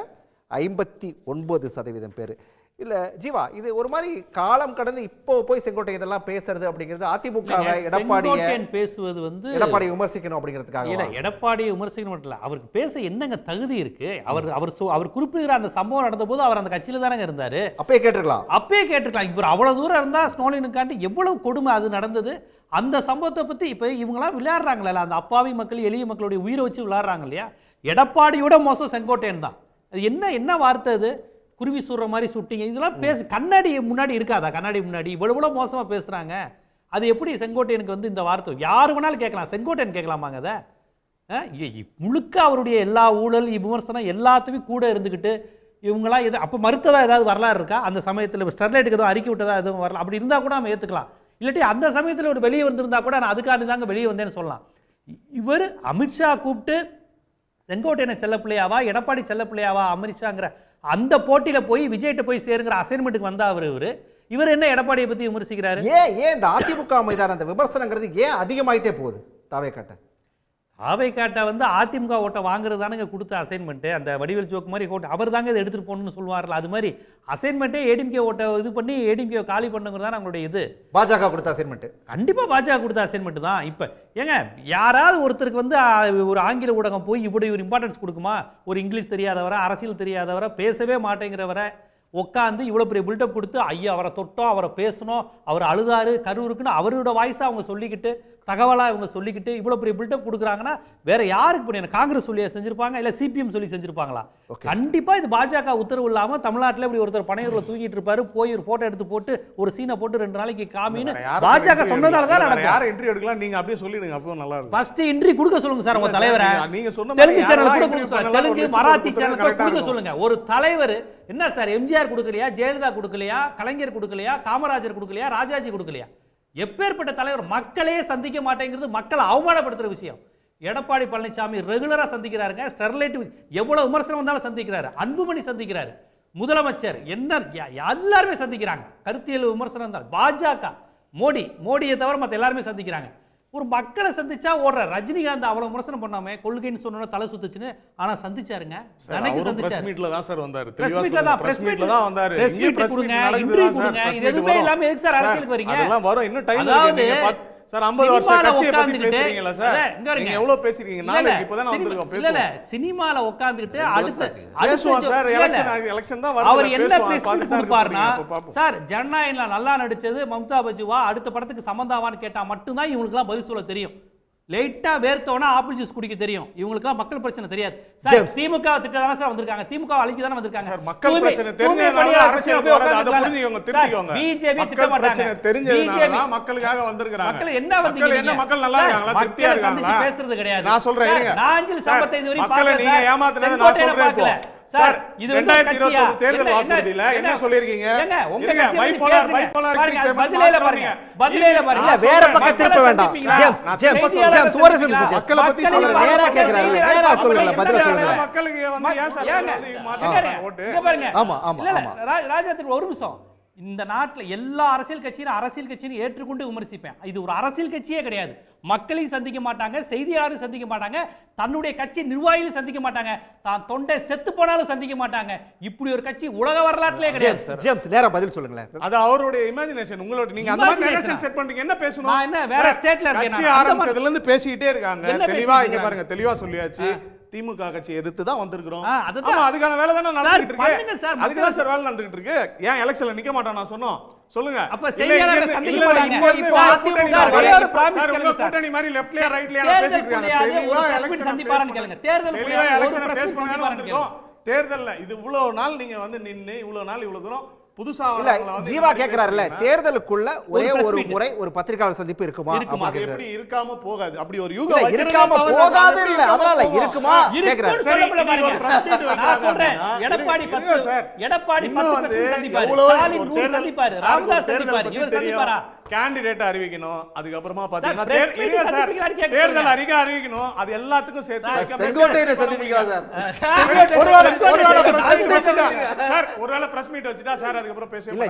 59% பேர். இல்ல ஜீவா, இது ஒரு மாதிரி காலம் கடந்து இப்போ போய் செங்கோட்டை இதெல்லாம் பேசுறது அப்படிங்கிறது அதிமுகவை எடப்பாடியை பேசுவது வந்து எடப்பாடி விமர்சிக்கணும் அப்படிங்கிறதுக்காக இல்ல. எடப்பாடியை விமர்சிக்கணும் மட்டும் இல்ல, அவருக்கு பேச என்னங்க தகுதி இருக்கு? அவர் குறிப்பிடுகிற அந்த சம்பவம் நடந்த போது அவர் அந்த கட்சியில தானங்க இருந்தாரு. அப்பயே கேட்டிருக்கலாம். இவர் அவ்வளவு தூரம் இருந்தா ஸ்னோலினுக்காண்டி எவ்வளவு கொடுமை அது நடந்தது. அந்த சம்பவத்தை பத்தி இப்ப இவங்களாம் விளையாடுறாங்களா, அந்த அப்பாவி மக்கள் எளிய மக்களுடைய உயிரை வச்சு விளையாடுறாங்க இல்லையா? எடப்பாடியோட மோசம் செங்கோட்டையன் தான். அது என்ன வார்த்தை அது? குருவி சுடுற மாதிரி சுட்டிங்க இதெல்லாம் கண்ணாடி முன்னாடி இருக்காதா? கண்ணாடி முன்னாடி இவ்வளவு மோசமா பேசுறாங்க. அது எப்படி செங்கோட்டையனுக்கு வந்து இந்த வார்த்தை யாரு வேணாலும் கேட்கலாம், செங்கோட்டையன் கேட்கலாமாங்க? அதை முழுக்க அவருடைய எல்லா ஊழல் விமர்சனம் எல்லாத்தையுமே கூட இருந்துக்கிட்டு இவங்களாம் எது அப்போ மறுத்ததா ஏதாவது வரலாறு இருக்கா? அந்த சமயத்தில் ஸ்டெர்லைட்டுக்கு எதுவும் அறிக்கை விட்டதா எதுவும் வரலாம். அப்படி இருந்தால் கூட நம்ம ஏற்றுக்கலாம். இல்லாட்டி அந்த சமயத்தில் ஒரு வெளியே வந்திருந்தா கூட நான் அதுக்காண்டி தாங்க வெளியே வந்தேன்னு சொல்லலாம். இவர் அமித்ஷா கூப்பிட்டு செங்கோட்டையனை செல்லப்பிள்ளையாவா எடப்பாடி செல்லப்பிள்ளையாவா அமித்ஷாங்கிற அந்த போட்டியில போய் விஜய்கிட்ட போய் சேருங்கிற அசைன்மெண்ட்டுக்கு வந்தா இவர் என்ன எடப்பாடியை பத்தி விமர்சிக்கிறாரு? ஏன் இந்த அதிமுக மீதான அந்த விமர்சனங்கிறது ஏன் அதிகமாயிட்டே போகுது? தாவேக்காட்ட வந்து அதிமுக ஓட்டை வாங்குறது தானுங்க கொடுத்த அசைன்மெண்ட். அந்த வடிவேல் ஜோக் மாதிரி அவர் தாங்க இதை எடுத்துட்டு போகணும்னு சொல்லுவார்ல, அது மாதிரி அசைன்மெண்ட்டே ஏடிஎம்கே ஓட்டை இது பண்ணி ஏடிஎம்கே காலி பண்ணுங்கிறது தான் நம்மளுடைய இது. பாஜக கொடுத்த அசைன்மெண்ட் கண்டிப்பா பாஜக கொடுத்த அசைன்மெண்ட் தான். இப்ப ஏங்க யாராவது ஒருத்தருக்கு வந்து ஒரு ஆங்கில ஊடகம் போய் இப்படி ஒரு இம்பார்ட்டன்ஸ் கொடுக்குமா? ஒரு இங்கிலீஷ் தெரியாதவரை, அரசியல் தெரியாதவரை, பேசவே மாட்டேங்கிறவரை உட்காந்து இவ்வளோ பெரிய பில்டப் கொடுத்து ஐயா அவரை தொட்டோம், அவரை பேசணும், அவர் அழுதாரு கரூருக்குன்னு அவரோட வாய்ஸாக அவங்க சொல்லிக்கிட்டு தகவலாக இவங்க சொல்லிக்கிட்டு இவ்வளோ பெரிய பில்டப் கொடுக்குறாங்கன்னா வேற யாருக்கு பண்ணி காங்கிரஸ் சொல்லி செஞ்சிருப்பாங்க இல்லை சிபிஎம் சொல்லி செஞ்சிருப்பாங்களா? கண்டிப்பாக இது பாஜக உத்தரவு இல்லாமல் தமிழ்நாட்டில் இப்படி ஒருத்தர் பனையூரில் தூங்கிட்டு இருப்பாரு, போய் ஒரு ஃபோட்டோ எடுத்து போட்டு ஒரு சீனை போட்டு 2 நாளைக்கு காமின்னு பாஜக சொன்னதால தான் நடக்கும். யார் என்ட்ரி எடுக்கலாம் நீங்க அப்படியே சொல்லிடுங்க, அப்போ நல்லா இருக்கும். ஃபர்ஸ்ட் என்ட்ரி கொடுக்க சொல்லுங்க சார் உங்க தலைவரை. நீங்க சொன்ன தெலுங்கு சேனல் கூட கொடுங்க சார், தெலுங்கு மராத்தி சேனல் கொடுக்க சொல்லுங்க. ஒரு தலைவர் என்ன சார் எம்ஜிஆர் கொடுக்கலையா, ஜெயலலிதா கொடுக்கலையா, கலைஞர் கொடுக்கலையா, காமராஜர் கொடுக்கலையா, ராஜாஜி கொடுக்கலையா? எப்பேற்பட்ட தலைவர் மக்களையே சந்திக்க மாட்டேங்கிறது மக்களை அவமானப்படுத்துற விஷயம். எடப்பாடி பழனிசாமி ரெகுலரா சந்திக்கிறாருங்க. ஸ்டெர்லைட் எவ்வளவு விமர்சனம் வந்தாலும் சந்திக்கிறாரு, அன்புமணி சந்திக்கிறாரு, முதலமைச்சர் என்ன எல்லாருமே சந்திக்கிறாங்க. கருத்தியல் விமர்சனம் தான் பாஜக மோடியை தவிர மற்ற எல்லாருமே சந்திக்கிறாங்க. ஒரு மக்களை சந்திச்சா ஓடுற. ரஜினிகாந்த் அவ்வளவு விமர்சனம் பண்ணாம கொள்கைன்னு சொன்னா தலை சுத்துச்சுன்னு, ஆனா சந்திச்சாருங்க. அன்னைக்கு பிரஸ் சந்திச்சாரு. மீட்ல தான் சார் வந்தாரு. பிரஸ் மீட்ல தான் வந்தாரு. பிரஸ் மீட் கொடுங்க, இன்டர்வியூ கொடுங்க. இது எதுவுமே இல்லாம எதுக்கு சார் அரசியலுக்கு வரீங்க? அதெல்லாம் வரும், இன்னும் டைம் இருக்கு. நீங்க சார் 50 வருஷம் கட்சியை பத்தி பேசுறீங்களா சார்? நீங்க எவ்வளவு பேசுறீங்க? நாளைக்கு இப்போதான் வந்திருக்கோம் பேசுவோம். இல்ல சினிமால உட்கார்ந்துட்டு அடுத்து பேசுவோம் சார். எலெக்ஷன் தான் வருது. அவர் என்ன பேசி கொடுப்பாருன்னா, சார் ஜனநாயகம்ல நல்லா நடிச்சது மம்தா பஜுவா, அடுத்த படத்துக்கு சம்பந்தாவான்னு கேட்டா மட்டும்தான் இவங்களுக்கு எல்லாம் பதில் சொல்ல தெரியும். லைட்டா வேர்த்தோனா ஆப்பிள் ஜூஸ் குடிக்க தெரியும். இவங்களுக்குலாம் மக்கள் பிரச்சனை தெரியாது சார். திமுக திட்டதான சார் வந்திருக்காங்க, திமுக அழிக்க தானே வந்திருக்காங்க. சார் மக்கள் பிரச்சனை தெரிஞ்சதுனால அரசியலுக்கு வராது. அத புரிஞ்சுக்கோங்க, திருத்திக்கோங்க. பிஜேபி திட்ட மாட்டாங்க. தெரிஞ்சதுனால தான் மக்களுக்காக வந்திருக்காங்க. மக்கள் என்ன வந்தீங்க? என்ன மக்கள் நல்லா இருக்காங்களா? திருப்தியா இருக்காங்களா? பேசுறது கிடையாது. நான் சொல்றேன் இருங்க. நாஞ்சில் 55 வரை மக்களை நீங்க ஏமாத்துனத நான் சொல்றேன் இப்போ. சார் இது 2021 தேர்தல் வாக்குறுதியில என்ன சொல்லிருக்கீங்க? இருங்க, பைபோலார் பதிலேல பாருங்க. இல்ல வேற பக்கம் திருப்ப வேண்டாம். ஜேம்ஸ் ஒரு நிமிஷம். மக்களை பத்தி சொல்றேன். நேரா கேக்குறாரு. நேரா சொல்லுங்க, பதில சொல்லுங்க. மக்களுக்கு வந்து ஏன் சார் மாட்டீங்க ஓட்டு? இங்க பாருங்க. ஆமா ஆமா. ராஜாத்திரி ஒரு நிமிஷம். இந்த நாட்டில் எல்லா அரசியல் கட்சியும் ஏற்றுக்கொண்டு விமர்சிப்பேன். இது ஒரு அரசியல் கட்சியே கிடையாது. மக்களையும் சந்திக்க மாட்டாங்க, செய்தியாளரும் சந்திக்க மாட்டாங்க, தன்னுடைய கட்சி நிர்வாகிகளும் சந்திக்க மாட்டாங்க, தான் தொண்டை செத்து போனாலும் சந்திக்க மாட்டாங்க. இப்படி ஒரு கட்சி உலக வரலாற்றிலே கிடையாது. ஜேம்ஸ் நேரா பதில் சொல்லுங்களேன். அது அவருடைய இமேஜினேஷன். உங்களோட நீங்க அந்த மாதிரி நேரேஷன் செட் பண்றீங்க. என்ன பேசணும்? நான் என்ன வேற ஸ்டேட்ல இருக்கேன். கட்சி ஆரம்பிச்சதுல இருந்து பேசிட்டே இருக்காங்க. தெளிவா இங்க பாருங்க, தெளிவா சொல்லியாச்சு. திமுக கட்சி எதிர்த்து தான் வந்திருக்கிறோம். ஆமா, அதுக்கான வேலை தானே நடந்துட்டு இருக்கு. அதுக்கு தான் சார் வேலை நடந்துட்டு இருக்கு. ஏன் எலெக்ஷன்ல நிக்க மாட்டான் நான் சொன்னோம்? சொல்லுங்க. அப்ப செய்தியாளரை சந்திக்க மாட்டாங்க. கூட்டணி மாதிரி லெஃப்ட்லயா ரைட்லயா பேசிட்டு இருக்காங்க. தெளிவா எலெக்ஷன் சந்திப்பாரன்னு கேளுங்க. தெளிவா எலெக்ஷன் ஃபேஸ் பண்ணானே வந்திருக்கோம். தேர்தல்ல இது இவ்வளவு நாள் நீங்க வந்து நின்னு இவ்வளவு நாள் இவ்வளவு தூரம் புதுசா ஜீவா கேக்குறாருல்ல, தேர்தலுக்குள்ள ஒரே ஒரு முறை ஒரு பத்திரிகையாளர் சந்திப்பு இருக்குமா? அது எப்படி இருக்காம போகாது? அப்படி ஒரு யூகம் இருக்காம போகாது இல்ல, அதனால இருக்குமா கேக்குறாரு. எடப்பாடி 10 சந்திப்பாரு, ஸ்டாலின் 100 சந்திப்பாரு, ராமதாஸ் சந்திப்பாரு, இவர் சந்திப்பாரா? கேண்டிடேட் அறிவிக்கணும். அதுக்கு அப்புறமா பாத்தீங்கன்னா தேர்தல் அறிக்கை அறிவிக்கணும். அது எல்லாத்துக்கும் சேர்த்து செங்கோட்டையனை சந்திப்பீங்களா சார்? ஒருவேளை பிரஸ் மீட் வச்சுட்டா சார் அதுக்கு அப்புறம் பேச இல்ல.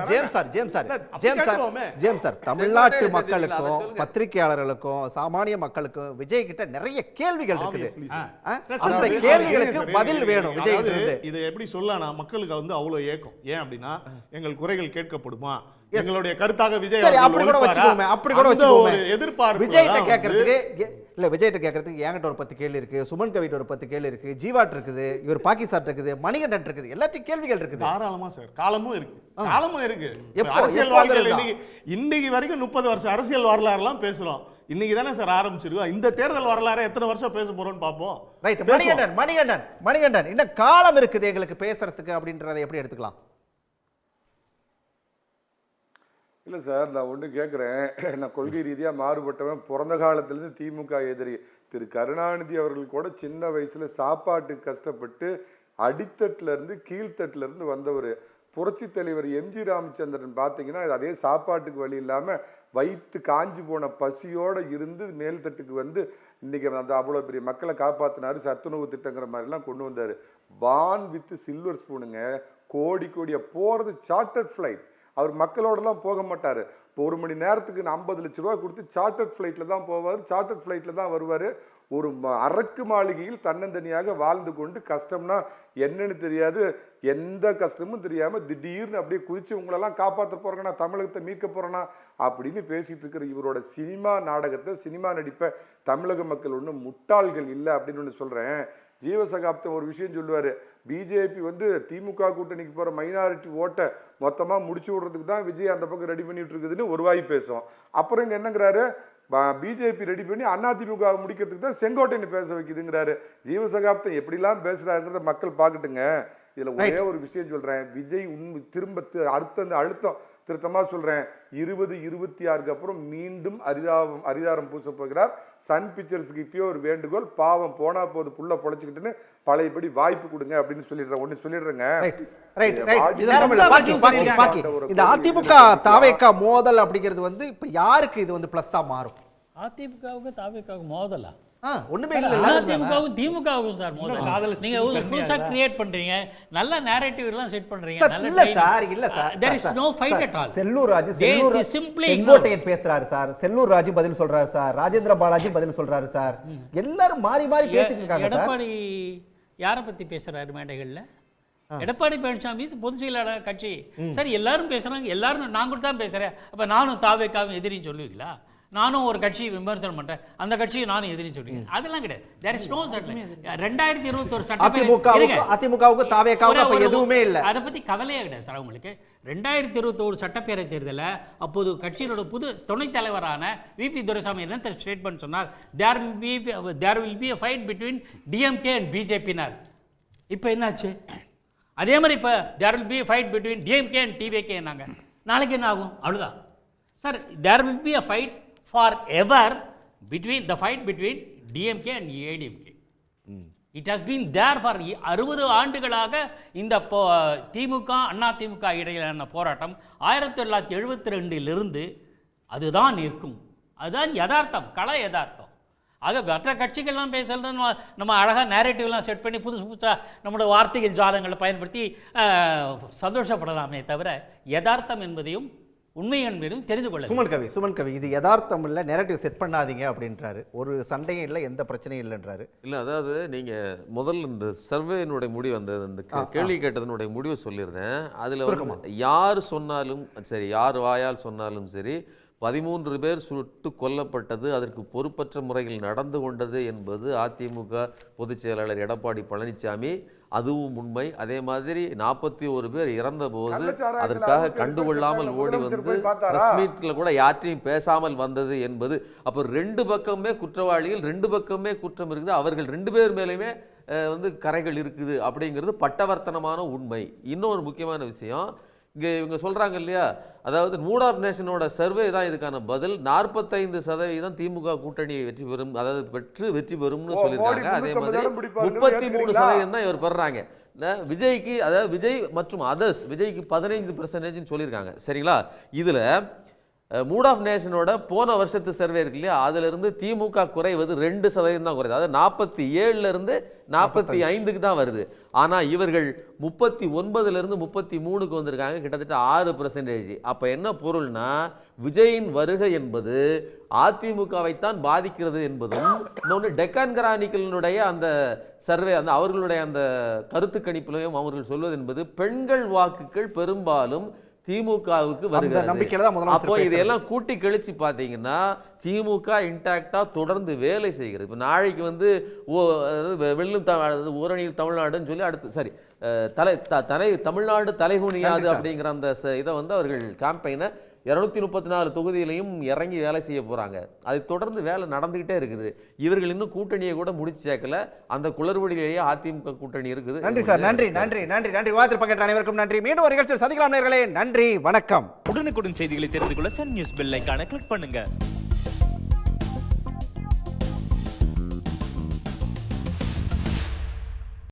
ஜேம்ஸ் சார் தமிழ்நாட்டு மக்களுக்கும் பத்திரிகையாளர்களுக்கும் சாமானிய மக்களுக்கும் விஜய் கிட்ட நிறைய கேள்விகள் இருக்குது. அந்த கேள்விகளுக்கு பதில் வேணும் விஜய் கிட்ட. இது எப்படி சொல்லலாம்? மக்களுக்கு வந்து அவ்வளவு ஏக்கம். ஏன் அப்படின்னா எங்கள் குறைகள் கேட்கப்படுமா, எங்களுடைய கருத்தாக விஜய் அப்படி கூட வச்சுக்கோமே, அப்படி கூட வச்சுக்கோமே. எதிர்பார்ப்பு விஜய்கிட்ட கேட்கறதுக்கு இல்ல, விஜய்கிட்ட கேட்கறதுக்கு என்கிட்ட ஒரு 10 கேள்வி இருக்கு, சுமன் கவிட்ட ஒரு 10 கேள்வி இருக்கு, ஜீவாட் இருக்குது, இவர் பாகிஸ்தான் இருக்குது, மணிகண்டன் இருக்குது, எல்லாத்தையும் கேள்விகள் இருக்குது. தாராளமா சார், காலமும் இருக்கு, காலமும் இருக்கு. அரசியல் வாழ்க்கையில் இன்னைக்கு வரைக்கும் 30 வருஷம் அரசியல் வரலாறுலாம் பேசுறோம். இன்னைக்கு தானே சார் ஆரம்பிச்சிருக்கோம். இந்த தேர்தல் வரலாறு எத்தனை வருஷம் பேச போறோம்னு பாப்போம். ரைட். மணிகண்டன் இன்னும் காலம் இருக்குது எங்களுக்கு பேசுறதுக்கு அப்படின்றதை எப்படி எடுத்துக்கலாம்? இல்லை சார், நான் ஒன்று கேட்குறேன். நான் கொள்கை ரீதியாக மாறுபட்டவன். பிறந்த காலத்துலேருந்து திமுக எதிரி. திரு கருணாநிதி அவர்கள் கூட சின்ன வயசில் சாப்பாட்டுக்கு கஷ்டப்பட்டு அடித்தட்டிலேருந்து கீழ்த்தட்டிலேருந்து வந்தவர். புரட்சி தலைவர் எம்ஜி ராமச்சந்திரன் பார்த்தீங்கன்னா அதே சாப்பாட்டுக்கு வழி இல்லாமல் வயிற்று காஞ்சி போன பசியோடு இருந்து மேல்தட்டுக்கு வந்து இன்றைக்கி அந்த அவ்வளோ பெரிய மக்களை காப்பாற்றினார். சத்துணவு திட்டங்கிற மாதிரிலாம் கொண்டு வந்தார். பான் வித் சில்வர் ஸ்பூனுங்க. கோடி கோடியாக போகிறது சார்ட்டர்ட் ஃப்ளைட். அவர் மக்களோடலாம் போக மாட்டார். இப்போ 1 மணி நேரத்துக்கு 50 லட்ச ரூபா கொடுத்து சார்ட்டர்ட் ஃப்ளைட்டில் தான் போவார், சார்ட்டர்ட் ஃப்ளைட்டில் தான் வருவார். ஒரு அரக்கு மாளிகையில் தன்னந்தனியாக வாழ்ந்து கொண்டு கஷ்டம்னா என்னன்னு தெரியாது, எந்த கஷ்டமும் தெரியாமல் திடீர்னு அப்படியே குதிச்சு உங்களெல்லாம் காப்பாற்ற போகிறேங்க, நான் தமிழகத்தை மீட்க போகிறேன்னா அப்படின்னு பேசிகிட்டு இருக்கிற இவரோட சினிமா நாடகத்தை, சினிமா நடிப்பை தமிழக மக்கள் ஒன்றும் முட்டாள்கள் இல்லை அப்படின்னு ஒன்று சொல்கிறேன். ஜீவசகாப்தம் ஒரு விஷயம் சொல்லுவார். பிஜேபி வந்து திமுக கூட்டணிக்கு போகிற மைனாரிட்டி ஓட்டை மொத்தமாக முடிச்சு விடுறதுக்கு தான் விஜய் அந்த பக்கம் ரெடி பண்ணிட்டு இருக்குதுன்னு ஒரு வாய் பேசும். அப்புறம் இங்கே என்னங்கிறாரு, பிஜேபி ரெடி பண்ணி அதிமுக முடிக்கிறதுக்கு தான் செங்கோட்டையனை பேச வைக்குதுங்கிறாரு. ஜீவசகாப்தம் எப்படிலாம் பேசுறாருங்கிறத மக்கள் பார்க்கட்டுங்க. இதில் ஒரே ஒரு விஷயம் சொல்கிறேன். விஜய் திரும்ப அழுத்தம் திருத்தமாக சொல்கிறேன். 2026க்கு அப்புறம் மீண்டும் அரிதாரம் பூச போகிறார். சன் பிக்சர்ஸுக்கு இப்பயோ ஒரு வேண்டுகோள், பாவம் போனா போது புள்ள பொழைச்சிக்கிட்டுன்னு பழையபடி வாய்ப்பு கொடுங்க அப்படின்னு சொல்லிடுறேன். ஒன்று சொல்லிடுறேங்க. இந்த அதிமுக தாவேகா மோதல் அப்படிங்கிறது வந்து இப்ப யாருக்கு இது வந்து பிளஸ்ஸா மாறும்? அதிமுகவுக்கு தாவேகாவுக்கு மோதலா? ஒண்ணுமே இல்ல. அதிமுகவும் திமுகவும் சார் முதல்ல நீங்க புதுசா கிரியேட் பண்றீங்க, நல்ல நேரேட்டிவ் எல்லாம் செட் பண்றீங்க. இல்ல sir there is no fight at all. Sellur Raju simply Sengottaiyan பேசுறாரு சார், செல்லூர் ராஜு பதில் சொல்றாரு சார், ராஜேந்திர பாலாஜி பதில் சொல்றாரு சார், எல்லாரும் மாறி மாறி பேசிட்டு இருக்காங்க சார். எடப்பாடி யாரை பத்தி பேசுறாரு மேடைகள்ல? எடப்பாடி பழனிசாமி பொதுச் செயலாளர் கட்சி. சரி, எல்லாரும் பேசுறாங்க, எல்லாரும் நான் கூட தான் பேசுறேன். அப்ப நானும் தாவேக்காவும் எதிரின்னு சொல்லுவீங்களா? நானும் ஒரு கட்சி விமர்சனம் பண்றேன், அந்த கட்சியை நானும் எதிரின்னு சொல்லுவீங்க? அதெல்லாம் கிடையாது. there is no such 2021 சட்டப்பேரவை அதிமுகவுக்கு தாவேக்காவுக்கு எதுவுமே இல்ல. அதை பத்தி கவலையே கிடையாது சார் உங்களுக்கு. 2021 சட்டப்பேரவை தேர்தலில் அப்போது கட்சியோட புது துணைத் தலைவரான விபி துரைசாமி என்ன ஸ்டேட்மெண்ட் சொன்னார்? there will be a fight between DMK and BJP-னார். இப்போ என்னாச்சு? அதே மாதிரி இப்போ there will be a fight between DMK and TVK நாங்க. நாளைக்கு என்ன ஆகும்? அவ்வளோதான் sir. there will be a fight forever between DMK and ADMK. It has been there for 60 ஆண்டுகளாக. இந்த திமுக அண்ணா திமுக இடையிலான போராட்டம் 1972 அதுதான் இருக்கும். அதுதான் யதார்த்தம், கள யதார்த்தம். ஆக மற்ற கட்சிகள்லாம் பேசுறது நம்ம அழகாக நேரேட்டிவ்லாம் செட் பண்ணி புதுசு புதுசாக நம்மளோட வார்த்தைகள் ஜாலங்களை பயன்படுத்தி சந்தோஷப்படலாமே தவிர யதார்த்தம் என்பதையும் உண்மை என்பதையும் தெரிந்து கொள்ள. சுமன் கவி இது யதார்த்தம் இல்லை, நேரேட்டிவ் செட் பண்ணாதீங்க அப்படின்றாரு. ஒரு சண்டையும் இல்லை, எந்த பிரச்சனையும் இல்லைன்றாரு. இல்லை, அதாவது நீங்கள் முதல்ல இந்த சர்வேனுடைய முடிவு, அந்த கேள்வி கேட்டதனுடைய முடிவை சொல்லியிருந்தேன். அதில் யார் சொன்னாலும் சரி, யார் வாயால் சொன்னாலும் சரி, 13 பேர் சுட்டு கொல்லப்பட்டது அதற்கு பொறுப்பற்ற முறையில் நடந்து கொண்டது என்பது அதிமுக பொதுச் செயலாளர் எடப்பாடி பழனிசாமி, அதுவும் உண்மை. அதே மாதிரி 41 பேர் இறந்த போது அதற்காக கண்டுகொள்ளாமல் ஓடி வந்து பிரஸ் மீட்ல கூட யாற்றையும் பேசாமல் வந்தது என்பது. அப்போ 2 பக்கமே குற்றவாளிகள், 2 பக்கமே குற்றம் இருக்குது, அவர்கள் 2 பேர் மேலேயுமே வந்து கரைகள் இருக்குது அப்படிங்கிறது பட்டவர்த்தனமான உண்மை. இன்னொரு முக்கியமான விஷயம், இங்கே இவங்க சொல்கிறாங்க இல்லையா, அதாவது மூட் ஆஃப் நேஷனோட சர்வே தான் இதுக்கான பதில். 45% திமுக கூட்டணி வெற்றி பெறும், அதாவது வெற்றி பெறும்னு சொல்லியிருக்காங்க. அதே மாதிரி 33% தான் இவர் பெறுறாங்க. விஜய்க்கு, அதாவது விஜய் மற்றும் அதர்ஸ், விஜய்க்கு 15% சொல்லியிருக்காங்க. சரிங்களா? இதில் மூட் ஆஃப் நேஷனோட போன வருஷத்து சர்வே இருக்கு இல்லையா, அதிலிருந்து திமுக குறைவது 2% தான் குறையுது. அதாவது 47 45 தான் வருது. ஆனால் இவர்கள் 39 33 வந்திருக்காங்க, கிட்டத்தட்ட 6%. அப்போ என்ன பொருள்னா, விஜயின் வருகை என்பது அதிமுகவைத்தான் பாதிக்கிறது என்பதும், இன்னொன்று டெக்கான் கிரானிக்கலினுடைய அந்த சர்வே, அந்த அவர்களுடைய அந்த கருத்து கணிப்பிலையும் அவர்கள் சொல்வது என்பது பெண்கள் வாக்குகள் பெரும்பாலும் திமுகவுக்கு வருகிறது. அப்போ இதையெல்லாம் கூட்டி கழிச்சு பார்த்தீங்கன்னா திமுக இன்டாக்டா தொடர்ந்து வேலை செய்கிறது. இப்போ நாளைக்கு வந்து வெள்ளும் ஊரணியில் தமிழ்நாடுன்னு சொல்லி அடுத்து சரி தமிழ்நாடு தலைகுனியாது அப்படிங்கிற அந்த இதை வந்து அவர்கள் கேம்பெயினை 234 தொகுதியிலையும் இறங்கி வேலை செய்ய போறாங்க. அதை தொடர்ந்து வேலை நடந்துகிட்டே இருக்குது. இவர்கள் இன்னும் கூட்டணியை கூட முடிச்சு சேர்க்கல. அந்த குளறுபடியிலேயே அதிமுக கூட்டணி இருக்குது. நன்றி சார், நன்றி நன்றி நன்றி நன்றி. விவாதத்தில் பங்கேற்ற அனைவருக்கும் நன்றி. மீண்டும் ஒரு நிகழ்ச்சியில் சந்திக்கலாம் நேயர்களே. நன்றி, வணக்கம். உடனுக்குடன் செய்திகளை தெரிந்து கொள்ள சன் நியூஸ் பெல் ஐகானை கிளிக் பண்ணுங்க.